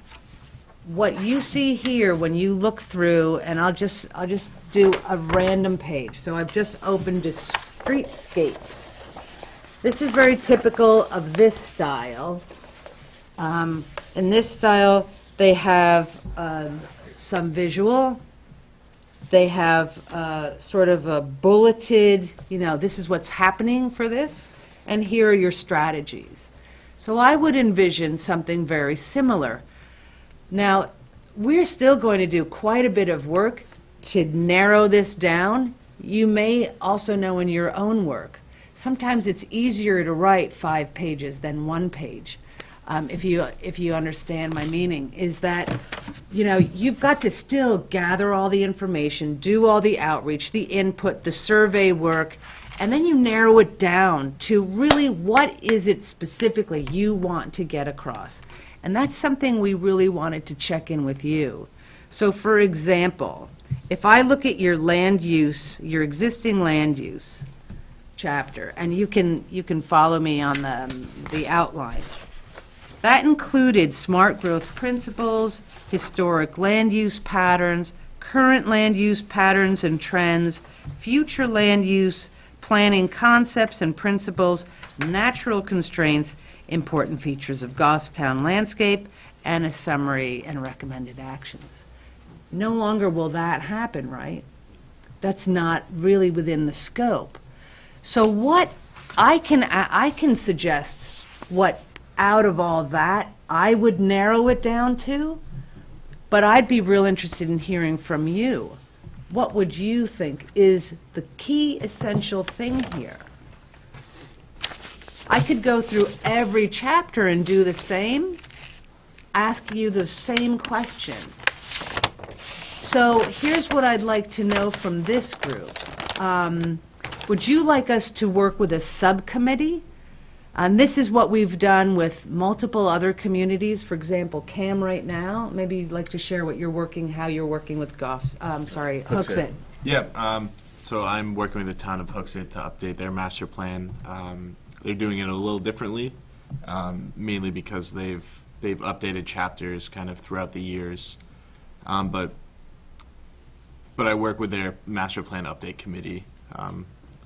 what you see here when you look through, and I'll just do a random page. So I've just opened to streetscapes. This is very typical of this style. In this style, they have some visual. They have sort of a bulleted, this is what's happening for this, and here are your strategies. So I would envision something very similar. Now, we're still going to do quite a bit of work to narrow this down. You may also know in your own work, sometimes it's easier to write 5 pages than 1 page. If you understand my meaning, is that, you've got to still gather all the information, do all the outreach, the input, the survey work, and then you narrow it down to really what is it specifically you want to get across. And that's something we really wanted to check in with you. So for example, if I look at your land use, your existing land use chapter, and you can follow me on the outline. That included smart growth principles, historic land use patterns, current land use patterns and trends, future land use planning concepts and principles, natural constraints, important features of Goffstown landscape, and a summary and recommended actions. No longer will that happen, right? That's not really within the scope. So what I can suggest what out of all that I would narrow it down to, but I'd be real interested in hearing from you. What would you think is the key essential thing here? I could go through every chapter and do the same, ask you the same question. So here's what I'd like to know from this group. Would you like us to work with a subcommittee? And this is what we've done with multiple other communities. For example, CAM right now. Maybe you'd like to share what how you're working with Hooksett. Yeah, so I'm working with the town of Hooksett to update their master plan. They're doing it a little differently, mainly because they've updated chapters kind of throughout the years. But I work with their master plan update committee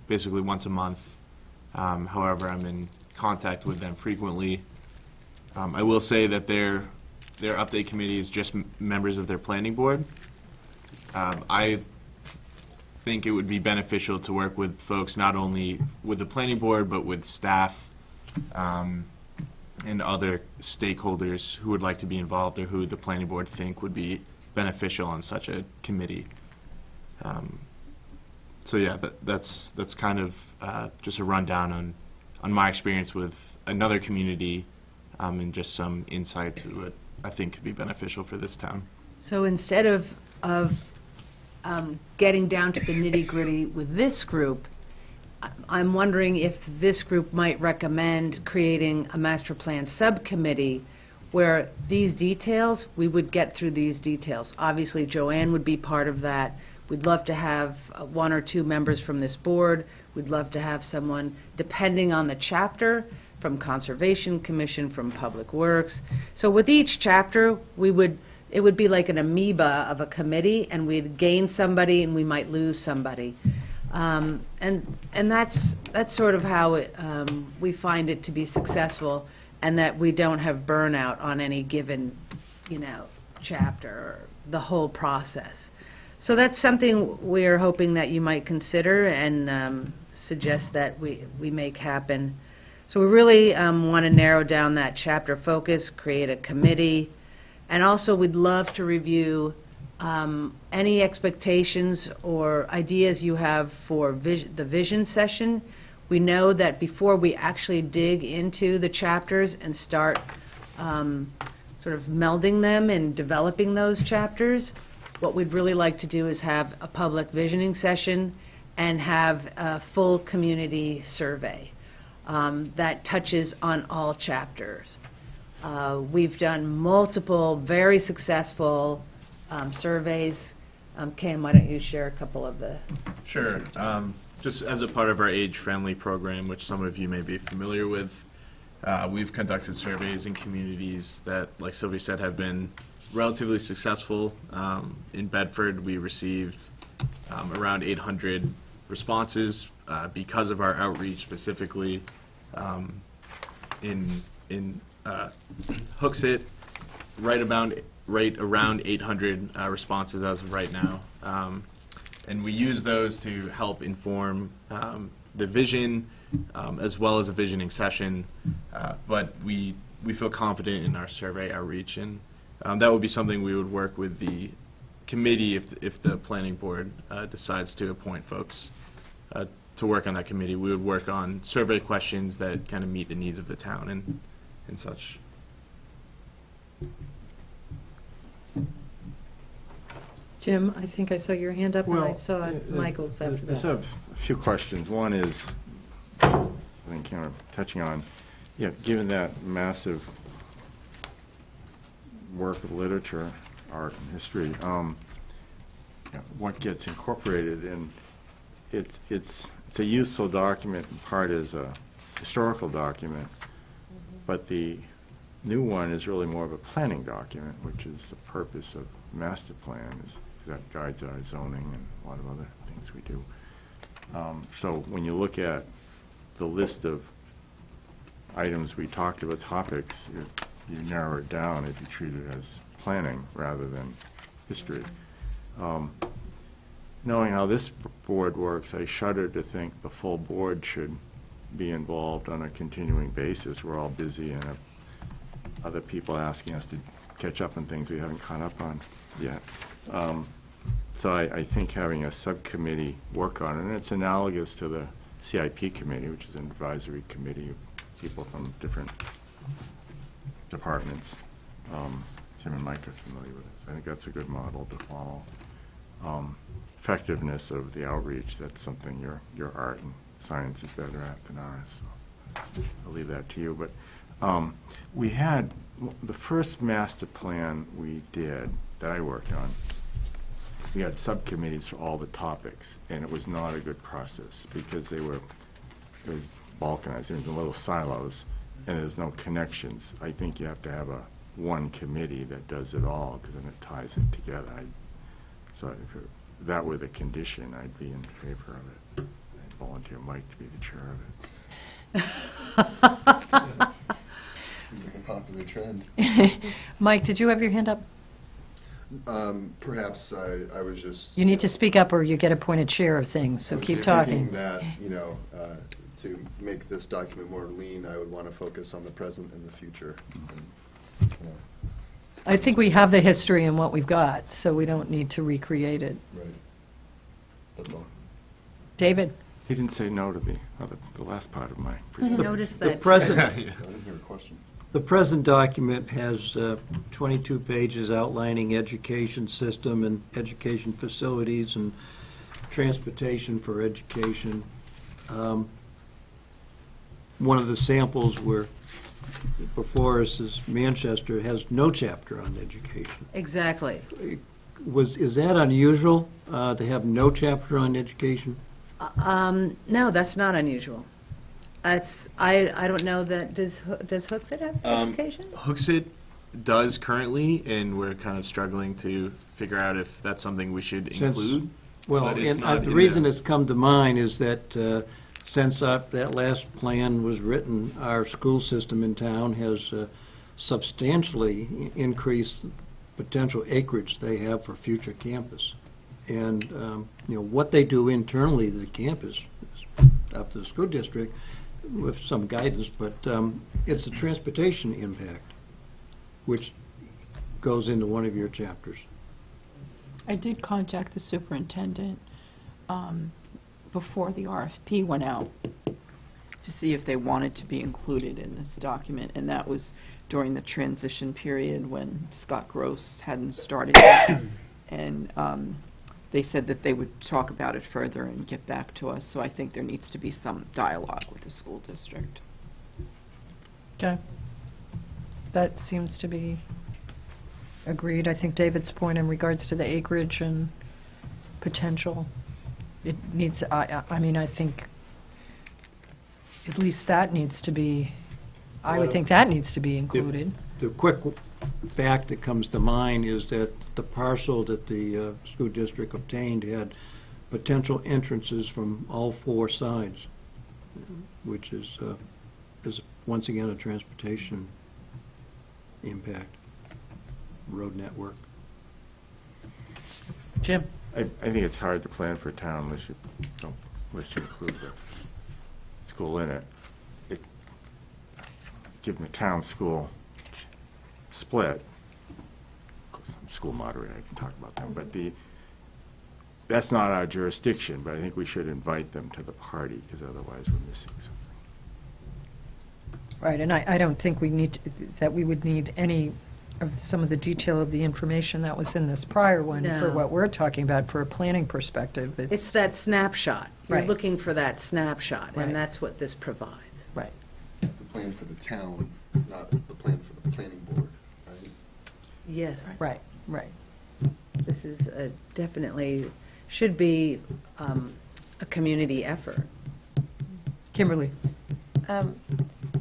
basically once a month. However, I'm in contact with them frequently. I will say that their update committee is just members of their planning board. I think it would be beneficial to work with folks not only with the planning board but with staff and other stakeholders who would like to be involved or who the planning board think would be beneficial on such a committee. So yeah, that's kind of just a rundown on my experience with another community and just some insight to what I think could be beneficial for this town. So instead of getting down to the nitty-gritty with this group, I'm wondering if this group might recommend creating a master plan subcommittee where these details, we would get through these details. Obviously, Joanne would be part of that. We'd love to have 1 or 2 members from this board. We'd love to have someone, depending on the chapter, from Conservation Commission, from Public Works. So with each chapter, it would be like an amoeba of a committee, and we'd gain somebody and we might lose somebody. And that's sort of how we find it to be successful, and that we don't have burnout on any given, chapter or the whole process. So that's something we're hoping that you might consider and suggest that we make happen. So we really want to narrow down that chapter focus, create a committee, and also we'd love to review any expectations or ideas you have for the vision session. We know that before we actually dig into the chapters and start sort sort of melding them and developing those chapters. What we'd really like to do is have a public visioning session and have a full community survey that touches on all chapters. We've done multiple very successful surveys. Cam, why don't you share a couple of the... Sure. Just as a part of our age-friendly program, which some of you may be familiar with, we've conducted surveys in communities that, like Sylvia said, have been relatively successful. In Bedford, we received around 800 responses because of our outreach, specifically in Hooksett, right around 800 responses as of right now. And we use those to help inform the vision as well as a visioning session. But we feel confident in our survey outreach, and that would be something we would work with the committee if the planning board decides to appoint folks to work on that committee. We would work on survey questions that kind of meet the needs of the town and such. Jim, I think I saw your hand up, and I Well, saw Michael's after I just that. have a few questions. One is, I think, kind of touching on, given that massive work of literature, art, and history, what gets incorporated in it's a useful document in part as a historical document, but the new one is really more of a planning document, which is the purpose of master plan, is that guides our zoning and a lot of other things we do. So when you look at the list of items we talked about, topics, you narrow it down if you treat it as planning rather than history. Knowing how this board works, I shudder to think the full board should be involved on a continuing basis. We're all busy and have other people asking us to catch up on things we haven't caught up on yet. So I think having a subcommittee work on it, and it's analogous to the CIP committee, which is an advisory committee of people from different departments. Tim and Mike are familiar with it. I think that's a good model to follow. Effectiveness of the outreach, that's something your art and science is better at than ours, so I'll leave that to you. But we had, the first master plan we did, that I worked on, we had subcommittees for all the topics, and it was not a good process because it was balkanized, it was in little silos, and there's no connections. I think you have to have one committee that does it all, because then it ties it together. So if that were the condition, I'd be in favor of it. I'd volunteer Mike to be the chair of it. Seems like a popular trend. Mike, did you have your hand up? Perhaps I was just... You need to speak up or you get appointed chair of things, so keep talking. That, to make this document more lean, I would want to focus on the present and the future. And, I think we have the history and what we've got, so we don't need to recreate it. Right. That's all. David? He didn't say no to the last part of my I presentation. noticed The that. present, I didn't hear a question. the present document has 22 pages outlining education system and education facilities and transportation for education. One of the samples where before us is Manchester has no chapter on education. Exactly. Is that unusual, to have no chapter on education? No, that's not unusual. I don't know that, does Hooksett have education? Hooksett does currently, and we're kind of struggling to figure out if that's something we should include. Well, but it's and not the in reason there. it's come to mind is that since that last plan was written, our school system in town has substantially increased potential acreage they have for future campus. And, what they do internally to the campus is up to the school district with some guidance, but it's the transportation impact, which goes into one of your chapters. I did contact the superintendent before the RFP went out to see if they wanted to be included in this document, and that was during the transition period when Scott Gross hadn't started yet. And they said that they would talk about it further and get back to us, so I think there needs to be some dialogue with the school district. Okay. That seems to be agreed. I think David's point in regards to the acreage and potential, it needs, I mean, I think at least that needs to be, I would think that needs to be included. The quick fact that comes to mind is that the parcel that the school district obtained had potential entrances from all four sides, which is once again a transportation impact, road network. Jim? I think it's hard to plan for a town unless you include the school in it. Given the town school split, of course, I'm school moderator, I can talk about them, but that's not our jurisdiction, but I think we should invite them to the party, because otherwise we're missing something. Right, and I don't think we need, that we would need any of some of the detail of the information that was in this prior one for No. what we're talking about for a planning perspective. It's that snapshot. You're Right. looking for that snapshot, Right. and that's what this provides. Right. It's the plan for the town, not the plan for the planning board, right? Yes. Right, right. This is definitely, should be a community effort. Kimberly?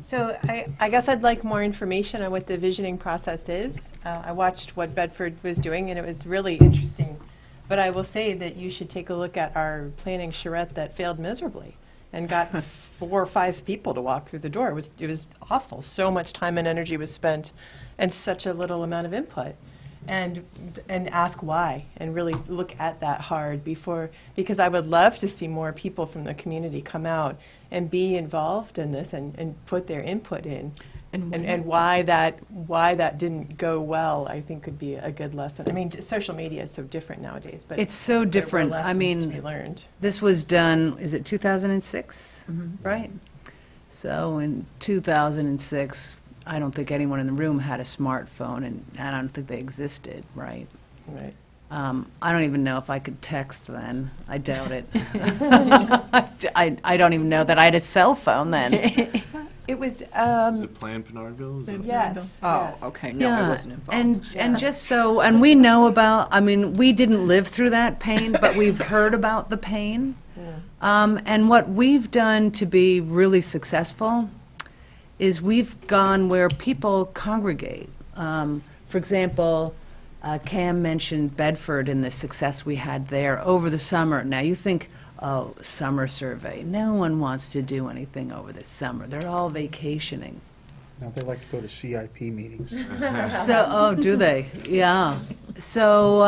So I guess I'd like more information on what the visioning process is. I watched what Bedford was doing, and it was really interesting. But I will say that you should take a look at our planning charrette that failed miserably and got 4 or 5 people to walk through the door. It was awful. So much time and energy was spent and such a little amount of input. And ask why, and really look at that hard before, because I would love to see more people from the community come out and be involved in this and put their input in. And why that didn't go well, I think could be a good lesson. I mean, social media is so different nowadays, but It's so different. There were I lessons to mean, be learned. this was done, is it 2006? Mm-hmm. Right? So in 2006, I don't think anyone in the room had a smartphone, and I don't think they existed, right? Right. I don't even know if I could text then. I doubt it. I don't even know that I had a cell phone then. It was, Is it Planned Penardville? Is it- yes. Oh, yes. okay, no, I wasn't involved. And just so, and we know about, I mean, we didn't live through that pain, but we've heard about the pain. And what we've done to be really successful is we've gone where people congregate. For example, Cam mentioned Bedford and the success we had there over the summer. Now you think, oh, summer survey. No one wants to do anything over the summer. They're all vacationing. Now, they like to go to CIP meetings. So, oh, do they? Yeah. So,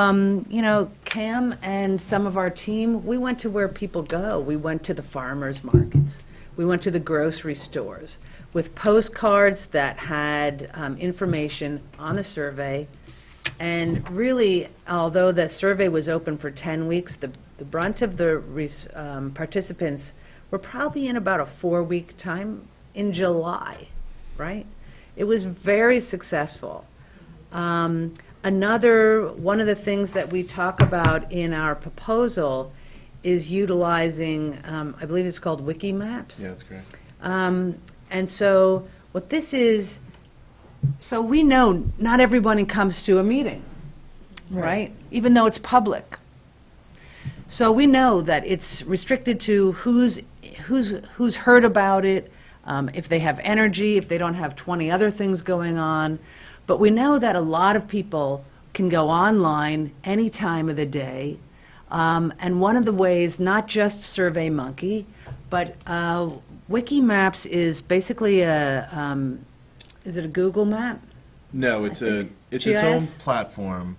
you know, Cam and some of our team, we went to where people go. We went to the farmers markets. We went to the grocery stores with postcards that had information on the survey. And really, although the survey was open for 10 weeks, the brunt of the participants were probably in about a 4-week time in July, right? It was very successful. Another one of the things that we talk about in our proposal is utilizing, I believe it's called Wikimaps. Yeah, that's correct. And so what this is, so we know not everybody comes to a meeting, right? Even though it's public. So we know that it's restricted to who's heard about it, if they have energy, if they don't have 20 other things going on. But we know that a lot of people can go online any time of the day. And one of the ways, not just SurveyMonkey, but Wikimaps is basically is it a Google map? No, it's think. its GIS? own platform,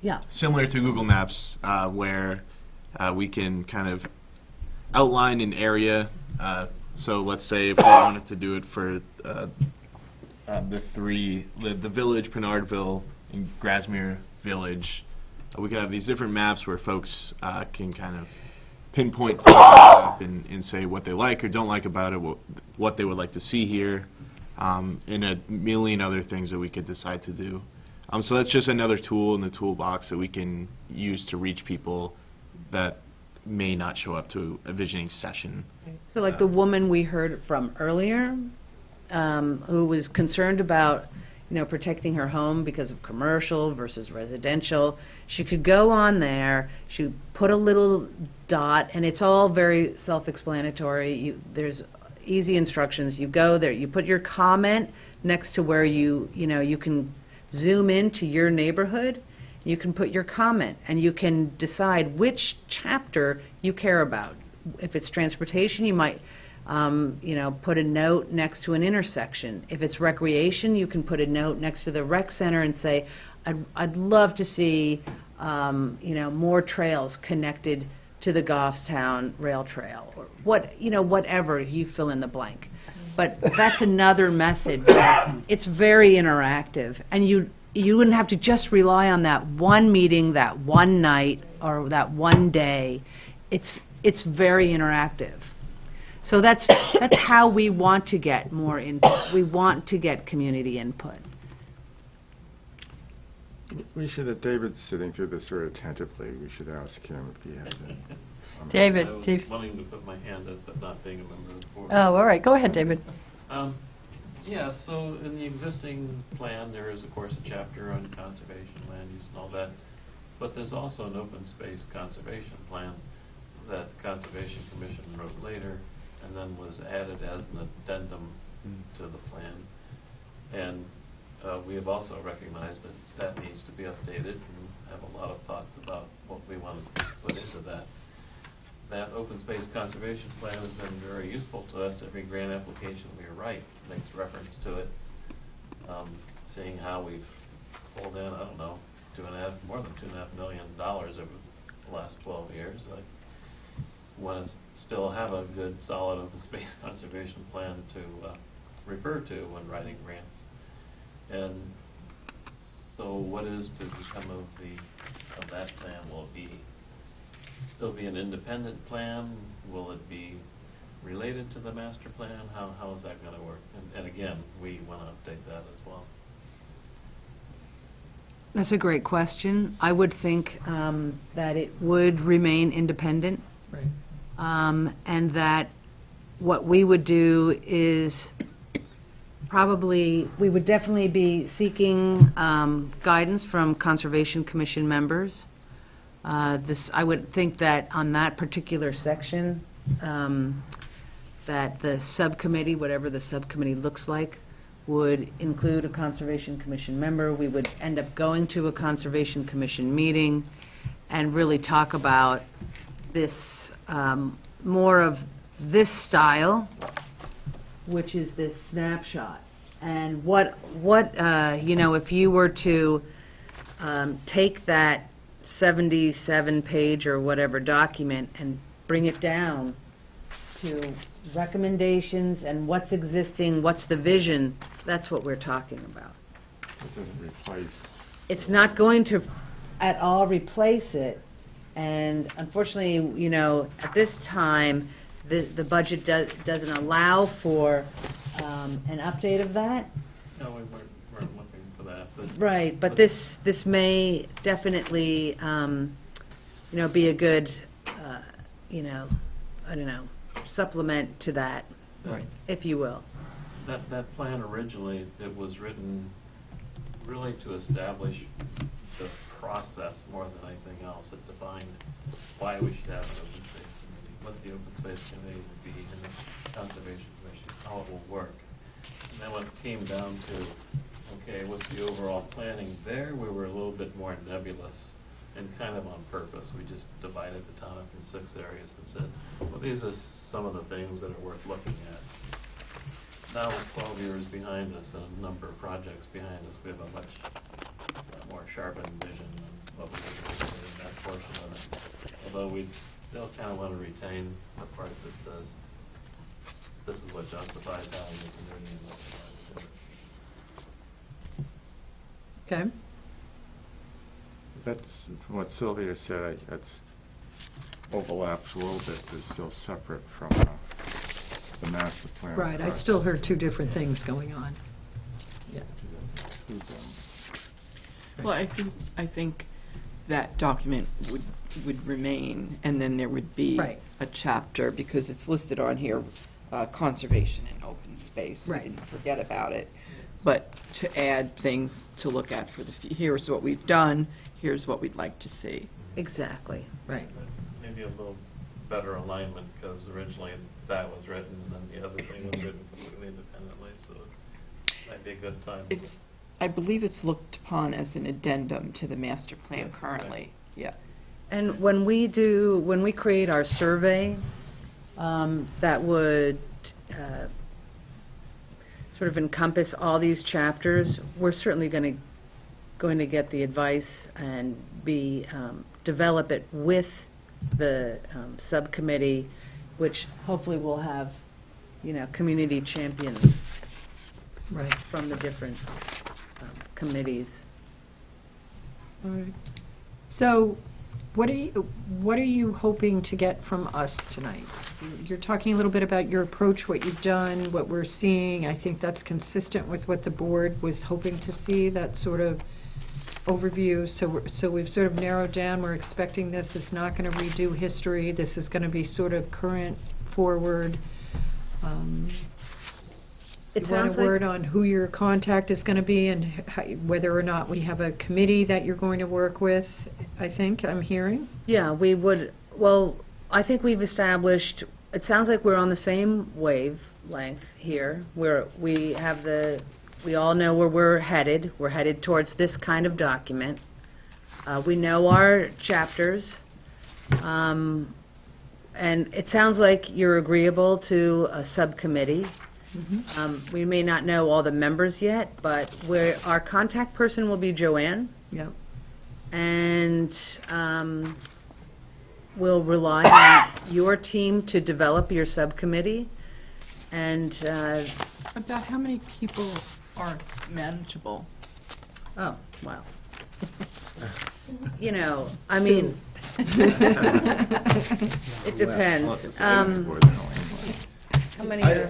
Yeah. similar to Google Maps, where we can kind of outline an area. So let's say if we wanted to do it for the village, Penardville, and Grasmere Village, we could have these different maps where folks can kind of pinpoint things up and say what they like or don't like about it, what they would like to see here, and a million other things that we could decide to do. So that's just another tool in the toolbox that we can use to reach people that may not show up to a visioning session. So like the woman we heard from earlier, who was concerned about, protecting her home because of commercial versus residential, she could go on there, she put a little dot, and it's all very self-explanatory. There's easy instructions. You go there, you put your comment next to where you can zoom into your neighborhood. You can put your comment, and you can decide which chapter you care about. If it's transportation, you might put a note next to an intersection. If it's recreation, you can put a note next to the rec center and say, I'd love to see, more trails connected to the Goffstown Rail Trail, or whatever, you fill in the blank. But that's another method where it's very interactive, and you wouldn't have to just rely on that one meeting, that one night, or that one day. It's very interactive. So that's how we want to get more input. We want to get community input. We should, if David's sitting through this very attentively, we should ask him if he has any. David, I was Dave. wanting to put my hand up, but not being a member of the board. Oh, all right, go ahead, David. Yeah, so in the existing plan, there is, of course, a chapter on conservation, land use, and all that. But there's also an open space conservation plan that the Conservation Commission wrote later, and then was added as an addendum to the plan. And we have also recognized that that needs to be updated, and have a lot of thoughts about what we want to put into that. That open space conservation plan has been very useful to us. Every grant application we write makes reference to it. Seeing how we've pulled in, I don't know, more than $2.5 million over the last 12 years. I want to still have a good, solid open space conservation plan to refer to when writing grants. And so what is to become of that plan? Will it be still be an independent plan? Will it be related to the master plan? How is that going to work? And again, we want to update that as well. That's a great question. I would think that it would remain independent. Right. And that what we would do is we would definitely be seeking guidance from Conservation Commission members. I would think that on that particular section, that the subcommittee, whatever the subcommittee looks like, would include a Conservation Commission member. We would end up going to a Conservation Commission meeting and really talk about this, more of this style, which is this snapshot. And if you were to take that 77-page or whatever document and bring it down to recommendations and what's existing, what's the vision, that's what we're talking about. It doesn't replace. It's not going to at all replace it. And unfortunately, at this time, the budget doesn't allow for an update of that. No, we weren't looking for that. But Right, but this may definitely, be a good, supplement to that, Right. if you will. That plan originally, it was written really to establish the process more than anything else. It defined why we should have an open space committee, what the open space committee would be, and the conservation commission, how it will work. And then when it came down to, okay, what's the overall planning there, we were a little bit more nebulous, and kind of on purpose. We just divided the town up in 6 areas and said, well, these are some of the things that are worth looking at. Now, with 12 years behind us and a number of projects behind us, we have a much more sharpened vision of what we're going to do in that portion of it. Although we still kind of want to retain the part that says, this is what justifies having the community and what we want to do. Okay. That's from what Sylvia said. overlaps a little bit, but it's still separate from the master plan. Right, I still heard two different things going on. Yeah. Well, I think that document would remain, and then there would be Right. a chapter, because it's listed on here, conservation and open space. Right. We didn't forget about it. But to add things to look at for here's what we've done, here's what we'd like to see. Exactly. Right. Maybe a little better alignment, because originally that was written, and then the other thing was written completely independently, so it might be a good time. I believe it's looked upon as an addendum to the master plan Yes, currently, yeah. And when we create our survey, that would sort of encompass all these chapters, we're certainly going to get the advice and develop it with the subcommittee, which hopefully will have, community champions Right. from the different committees. All right. So, what are you hoping to get from us tonight? You're talking a little bit about your approach, what you've done, what we're seeing. I think that's consistent with what the board was hoping to see, that sort of overview. So we've sort of narrowed down. We're expecting this is not going to redo history. This is going to be sort of current, forward. It You want sounds a like- word on who your contact is going to be and whether or not we have a committee that you're going to work with, I think I'm hearing? Yeah, we would, well, I think we've established, it sounds like we're on the same wavelength here, where we all know where we're headed. We're headed towards this kind of document. We know our chapters. And it sounds like you're agreeable to a subcommittee. We may not know all the members yet, but our contact person will be Joanne. Yep. And we'll rely on your team to develop your subcommittee. And, About how many people are manageable? oh, wow. I mean, it depends. How many are?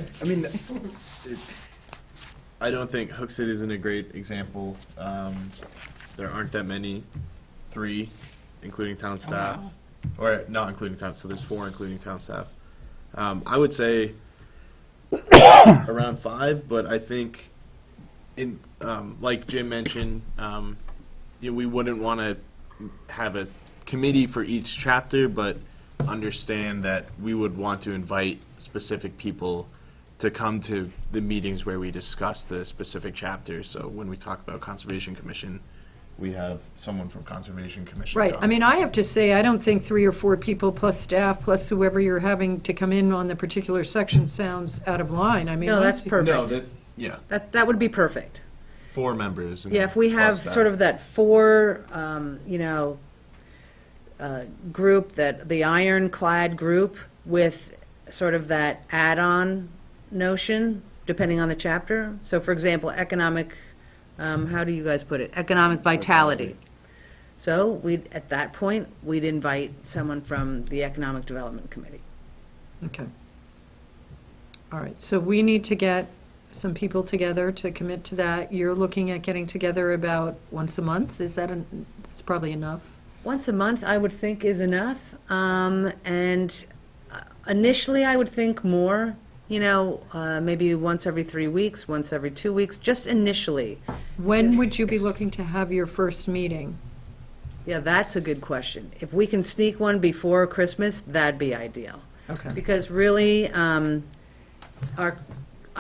I don't think Hooksett isn't a great example. There aren't that many, 3, including town staff, or not including town, so there's 4 including town staff. I would say around 5, but I think, like Jim mentioned, we wouldn't want to have a committee for each chapter, but understand that we would want to invite specific people to come to the meetings where we discuss the specific chapters. So when we talk about Conservation Commission, we have someone from Conservation Commission. Right. come. I mean, I have to say, I don't think 3 or 4 people plus staff plus whoever you're having to come in on the particular section sounds out of line. I mean, No, that's once you- perfect. Yeah, That would be perfect. 4 members. and Yeah, if we plus have staff. sort of that 4, group, that the ironclad group with sort of that add-on notion, depending on the chapter. So for example, economic, how do you guys put it? Economic vitality. So at that point, we'd invite someone from the Economic Development Committee. Okay. All right, so we need to get some people together to commit to that. You're looking at getting together about once a month? Is that, it's probably enough? Once a month, I would think, is enough. And initially, I would think more, maybe once every 3 weeks, once every 2 weeks, just initially. When would you be looking to have your first meeting? Yeah, that's a good question. If we can sneak one before Christmas, that'd be ideal. Okay. Because really, I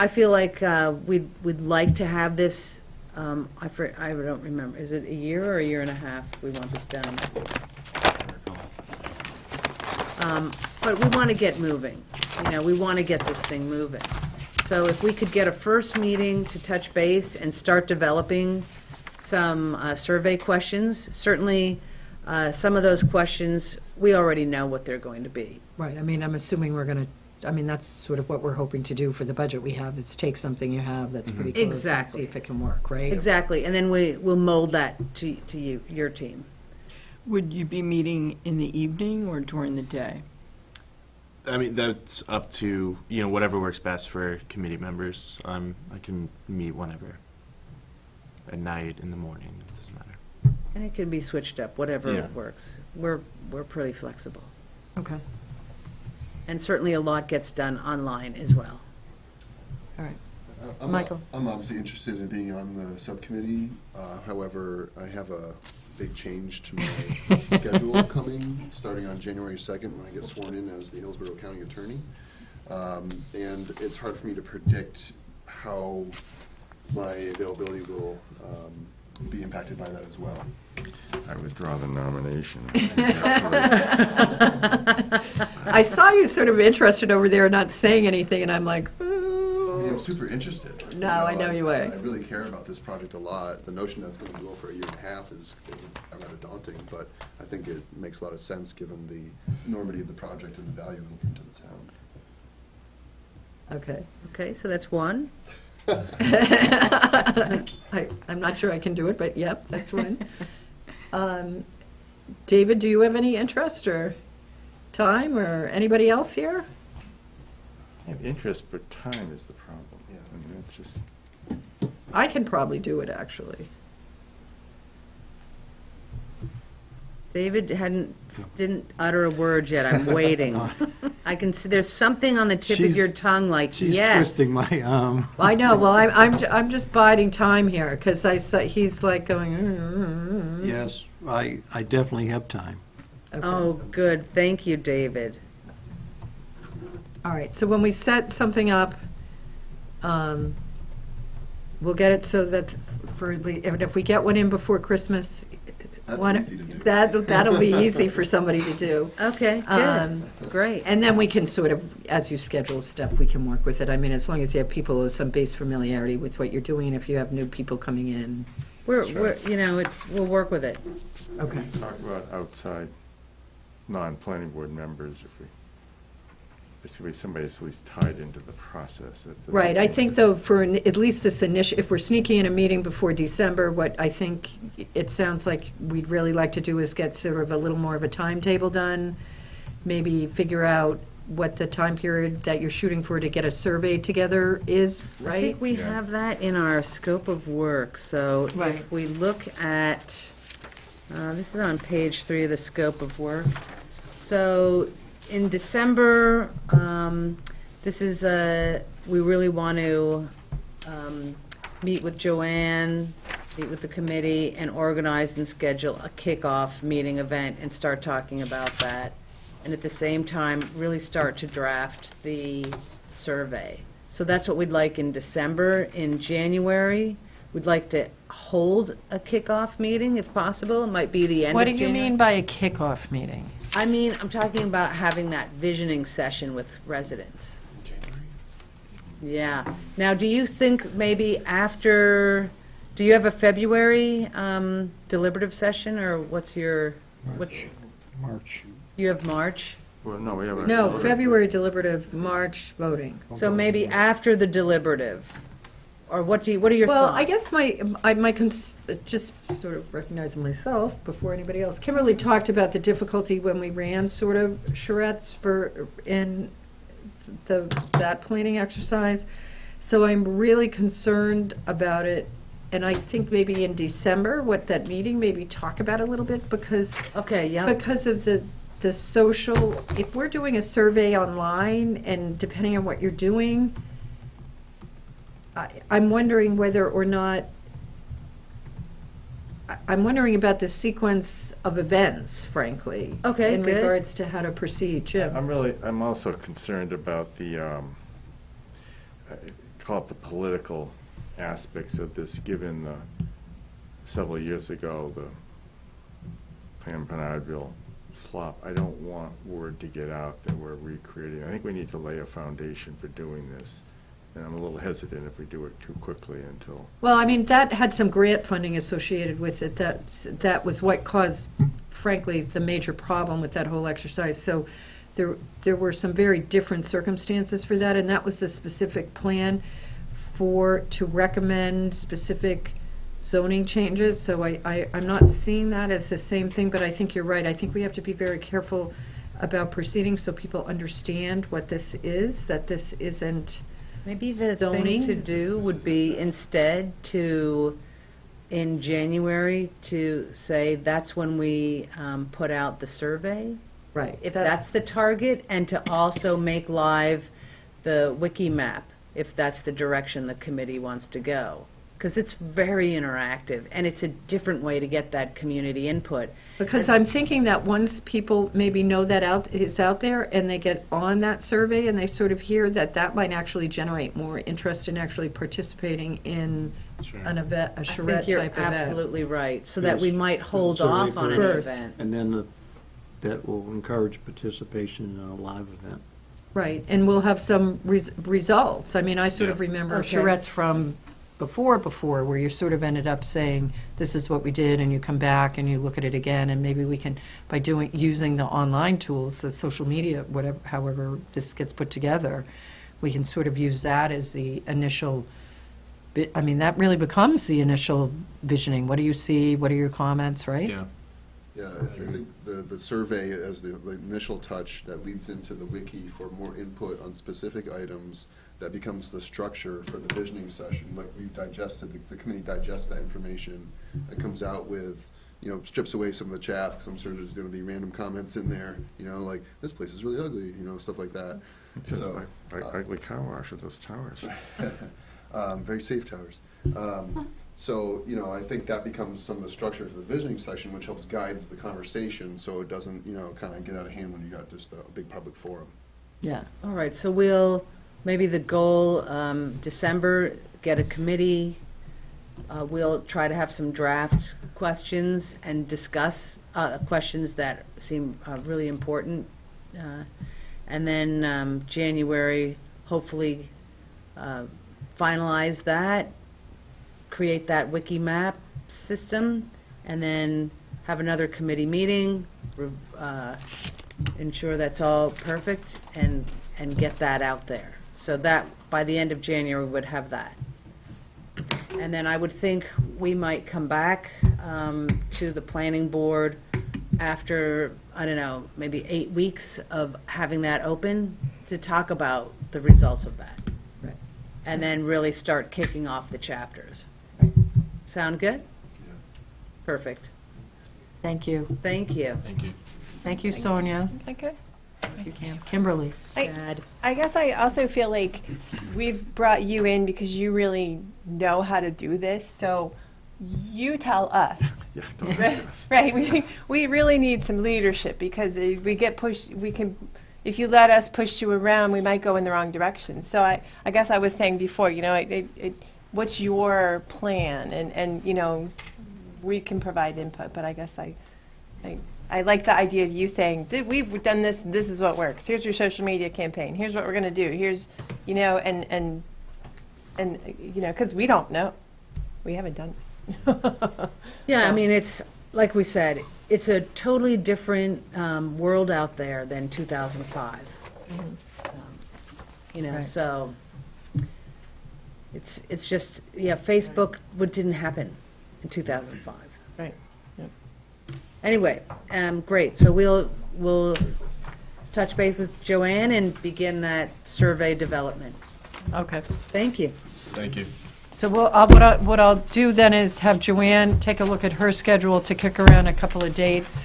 feel like we'd like to have this. I don't remember. Is it a year or a year and a half we want this done? But we want to get moving. We want to get this thing moving. So if we could get a first meeting to touch base and start developing some survey questions, certainly some of those questions, we already know what they're going to be. Right, I mean, I'm assuming we're going to, that's sort of what we're hoping to do for the budget we have, is take something you have that's pretty close and Exactly. see if it can work, right? Exactly, and then we'll mold that to you, your team. Would you be meeting in the evening or during the day? I mean, that's up to, whatever works best for committee members. I can meet whenever, at night, in the morning, it doesn't matter. And it can be switched up, whatever Yeah. works. We're pretty flexible. Okay, And certainly a lot gets done online as well. all right. I'm I'm obviously interested in being on the subcommittee. However, I have a big change to my schedule coming, starting on January 2nd when I get sworn in as the Hillsborough County Attorney. And it's hard for me to predict how my availability will be impacted by that as well. I withdraw the nomination. I saw you sort of interested over there, not saying anything, and I'm like, I mean, I'm super interested. No, I know you are. I really care about this project a lot. The notion that it's going to go for a year and a half is rather daunting, but I think it makes a lot of sense given the enormity of the project and the value it'll bring to the town. okay. Okay, so that's one. I'm not sure I can do it, but yep, that's one. David, do you have any interest or time, or anybody else here? I have interest, but time is the problem. Yeah. I mean, it's just, I can probably do it, actually. David didn't utter a word yet. I'm waiting. I can see there's something on the tip of your tongue, like She's yes. twisting my arm. I know, well, I'm just biding time here, because I saw, he's like going, Yes, I definitely have time. Okay. Oh, good. Thank you, David. All right, so when we set something up, we'll get it so that if we get one in before Christmas, That's easy to do. that'll be easy for somebody to do. Okay, good. Great. And then we can sort of, as you schedule stuff, we can work with it. I mean, as long as you have people with some base familiarity with what you're doing, if you have new people coming in. We'll work with it. Okay. talk about outside non-planning board members it's going to be somebody that's at least tied into the process. That's Right, I think though, for at least this initial, if we're sneaking in a meeting before December, what I think it sounds like we'd really like to do is get sort of a little more of a timetable done, maybe figure out what the time period that you're shooting for to get a survey together is, I right? think we Yeah. have that in our scope of work. So Right. if we look at, this is on page 3 of the scope of work. So in December, this is, we really want to meet with Joanne, meet with the committee, and organize and schedule a kickoff meeting event and start talking about that. And at the same time, really start to draft the survey. So that's what we'd like in December. In January, we'd like to hold a kickoff meeting if possible. It might be the end of What do January. you mean by a kickoff meeting? I mean, I'm talking about having that visioning session with residents. Yeah. Now, do you think maybe after, do you have a February deliberative session, or what's your, March. you have March? Well, no, we have a. No, February deliberative, March voting. So maybe after the deliberative? Or what are your Well, thoughts? I guess just sort of recognizing myself before anybody else, Kimberly talked about the difficulty when we ran sort of charrettes in that planning exercise. So I'm really concerned about it, and I think maybe in December, that meeting, maybe talk about it a little bit, because Okay, yeah. because of the social, if we're doing a survey online, and depending on what you're doing, I'm wondering whether or not, I'm wondering about the sequence of events, frankly. Okay, in good. regards to how to proceed. Jim? I'm also concerned about the, call it the political aspects of this, given several years ago, the Planned Parenthood flop. I don't want word to get out that we're recreating. I think we need to lay a foundation for doing this. And I'm a little hesitant if we do it too quickly until. Well, I mean, that had some grant funding associated with it. That was what caused, frankly, the major problem with that whole exercise. So there were some very different circumstances for that, and that was the specific plan to recommend specific zoning changes, so I'm not seeing that as the same thing, but I think you're right. I think we have to be very careful about proceeding so people understand what this is, that this isn't Maybe the zoning. thing to do would be instead to, in January, to say that's when we put out the survey. Right. If that's the target, and to also make live the wiki map, if that's the direction the committee wants to go. Because it's very interactive, and it's a different way to get that community input. Because I'm thinking that once people maybe know that it's out there and they get on that survey and they sort of hear that might actually generate more interest in actually participating in an event, a I charrette think you're type event. absolutely right, so that Yes. we might hold Survey off on an first. event. And then that will encourage participation in a live event. Right, and we'll have some results. I mean, I sort of remember Okay. charrettes from before, where you sort of ended up saying, this is what we did, and you come back and you look at it again, and maybe we can, by using the online tools, the social media, whatever, however this gets put together, we can sort of use that as the initial, I mean, that really becomes the initial visioning. What do you see? What are your comments, right? Yeah. Yeah, I think the survey as the initial touch that leads into the wiki for more input on specific items, that becomes the structure for the visioning session. Like we digested, the committee digests that information, that comes out with, strips away some of the chaff, because I'm sure there's going to be random comments in there, like, this place is really ugly, stuff like that. It's just like ugly car wash with those towers. Very safe towers. So, I think that becomes some of the structure for the visioning session, which helps guides the conversation so it doesn't, kind of get out of hand when you got just a big public forum. Yeah. All right, so maybe the goal, December, get a committee. We'll try to have some draft questions and discuss questions that seem really important. And then January, hopefully finalize that, create that wiki map system, and then have another committee meeting, ensure that's all perfect, and get that out there. So that, by the end of January, we would have that. And then I would think we might come back to the planning board after, I don't know, maybe 8 weeks of having that open to talk about the results of that. Right. And then really start kicking off the chapters. Sound good? Yeah. Perfect. Thank you. Thank you. Thank you. Thank you, Sonia. Okay. Thank you, Kimberly. I guess I also feel like we've brought you in because you really know how to do this, so you tell us. Yeah, don't ask us. Right, we really need some leadership because if we get pushed, if you let us push you around, we might go in the wrong direction. So I guess I was saying before, what's your plan? And we can provide input, but I guess I like the idea of you saying, we've done this, and this is what works. Here's your social media campaign. Here's what we're going to do. Here's, and because we don't know. We haven't done this. Yeah, I mean, it's, like we said, it's a totally different world out there than 2005. Right. So it's just, Facebook didn't happen in 2005. Right. Yep. Anyway, great. So we'll touch base with Joanne and begin that survey development. Okay. Thank you. Thank you. So what I'll do then is have Joanne take a look at her schedule to kick around a couple of dates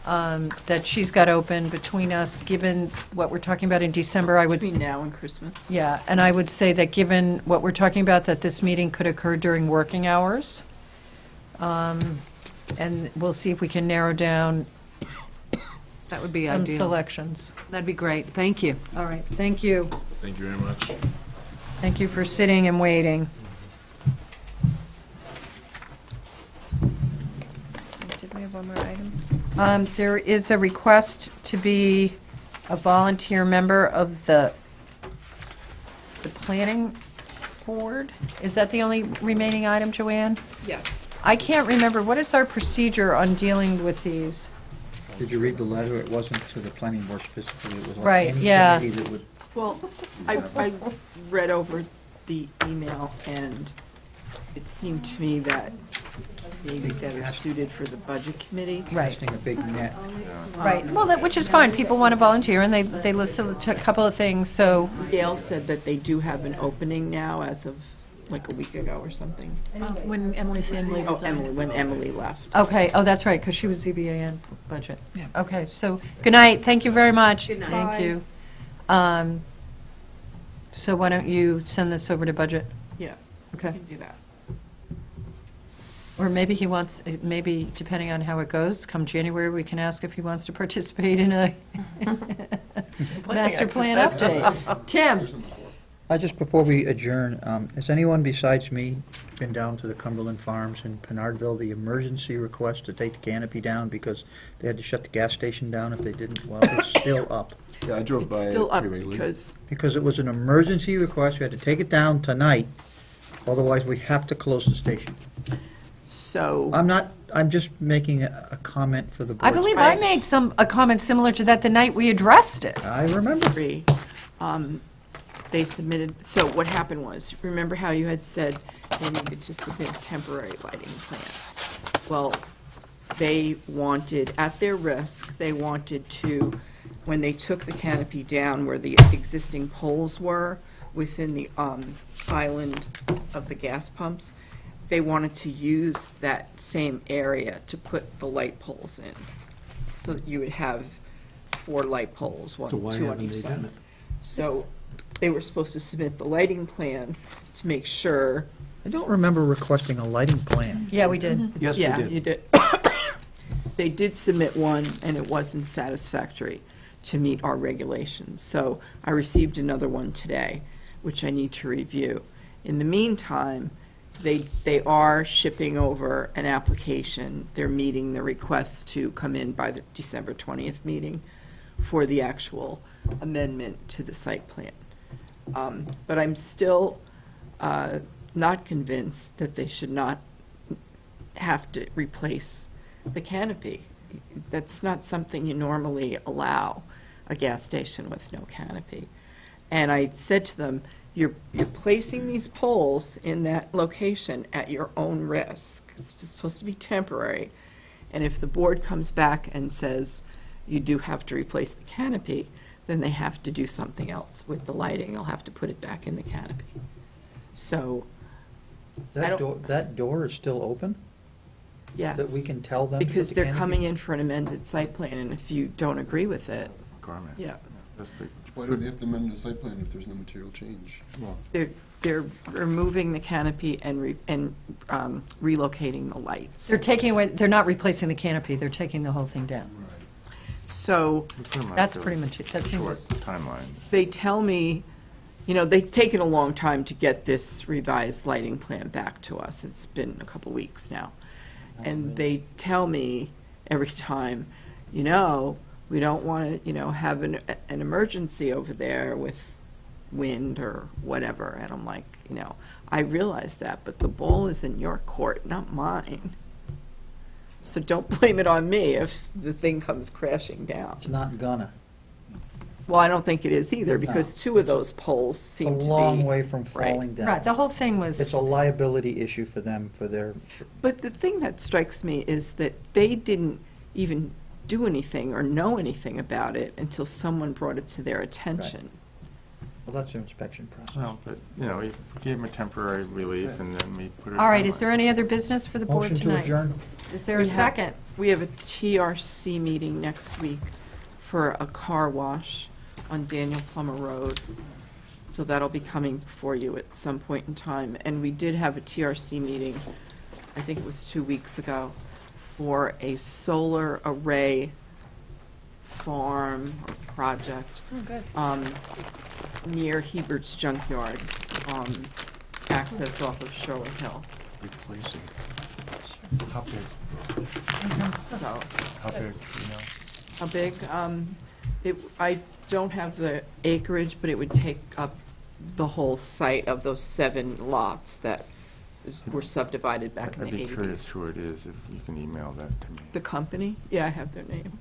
that she's got open between us, given what we're talking about in December. I would Between now and Christmas. Yeah, and I would say that given what we're talking about, that this meeting could occur during working hours. And we'll see if we can narrow down That would be some ideal. selections. That'd be great. Thank you. All right, thank you. Thank you very much. Thank you for sitting and waiting. Did we have one more item? There is a request to be a volunteer member of the planning board. Is that the only remaining item, Joanne? Yes. I can't remember. What is our procedure on dealing with these? Did you read the letter? It wasn't to the planning board specifically. It was like Right, any yeah. committee that would. Well, I read over the email, and it seemed to me that maybe better suited for the budget committee. Right. Casting a big net. Right, well, which is fine, people want to volunteer, and they listed a couple of things, so, Gail said that they do have an opening now as of like a week ago or something. When Emily Sandley Oh, resigned. Emily, when Emily left. okay, oh, that's right, because she was ZBAN budget. Okay, so, good night, thank you very much. Good night. Thank you. So why don't you send this over to budget? Yeah, Okay. we can do that. Or maybe he wants, maybe depending on how it goes, come January, we can ask if he wants to participate in a master plan update. Tim? Just before we adjourn, has anyone besides me been down to the Cumberland Farms in Pinardville, the emergency request to take the canopy down because they had to shut the gas station down if they didn't? Well, it's still up. Yeah, I drove It's by still it up pretty regularly. Because it was an emergency request, we had to take it down tonight, otherwise we have to close the station. So, I'm just making a comment for the board. I believe I made a comment similar to that the night we addressed it. I remember. agree. They submitted, so what happened was, remember how you had said they needed to submit a temporary lighting plan? Well, they wanted, at their risk, they wanted to, when they took the canopy down where the existing poles were within the island of the gas pumps, they wanted to use that same area to put the light poles in. So that you would have 4 light poles, So why 2 on haven't each they side. done it? So they were supposed to submit the lighting plan to make sure. I don't remember requesting a lighting plan. Yeah, we did. Yes, we Yeah, did. you did. They did submit one, and it wasn't satisfactory to meet our regulations. So I received another one today, which I need to review. In the meantime, they are shipping over an application. They're meeting the request to come in by the December 20th meeting for the actual amendment to the site plan. But I'm still not convinced that they should not have to replace the canopy. That's not something you normally allow a gas station with no canopy. And I said to them, you're placing these poles in that location at your own risk. It's supposed to be temporary. And if the board comes back and says you do have to replace the canopy, then they have to do something else with the lighting. They'll have to put it back in the canopy. So, That door is still open? yes. That we can tell them? to Because put the they're canopy? coming in for an amended site plan, and if you don't agree with it, Requirement. yeah. That's big. Why do they have to amend the site plan if there's no material change? They're removing the canopy and relocating the lights. They're taking away, they're not replacing the canopy, they're taking the whole thing down. So We put 'em out That's to pretty much it. That a seems- short timeline. they tell me, they've taken a long time to get this revised lighting plan back to us. It's been a couple weeks now. And they tell me every time, we don't want to, have an emergency over there with wind or whatever. And I'm like, I realize that, but the ball is in your court, not mine. So don't blame it on me if the thing comes crashing down. It's not gonna. Well, I don't think it is either, because 2 of those poles It's seem a to be. long way from Right. falling down. Right, the whole thing was. It's a liability issue for them, for their, But the thing that strikes me is that they didn't even do anything or know anything about it until someone brought it to their attention. well, that's their inspection process. Well, but, we gave them a temporary relief, and then we put it. All right, is there any other business for the board Motion to tonight? adjourn? Is there a second? We have a TRC meeting next week for a car wash on Daniel Plummer Road. So that'll be coming before you at some point in time. And we did have a TRC meeting, I think it was 2 weeks ago, for a solar array farm or project. Oh, good. Near Hebert's Junkyard, access off of Shirley Hill. Replacing. How big? So, How big, how big? I don't have the acreage, but it would take up the whole site of those 7 lots that were subdivided back in I'd the be 80s. curious who it is, if you can email that to me. The company? Yeah, I have their name.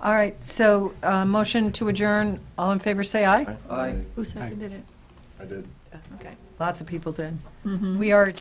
All right, so, motion to adjourn, all in favor, say aye. Aye. Who seconded it? I did. Okay. Lots of people did. We are.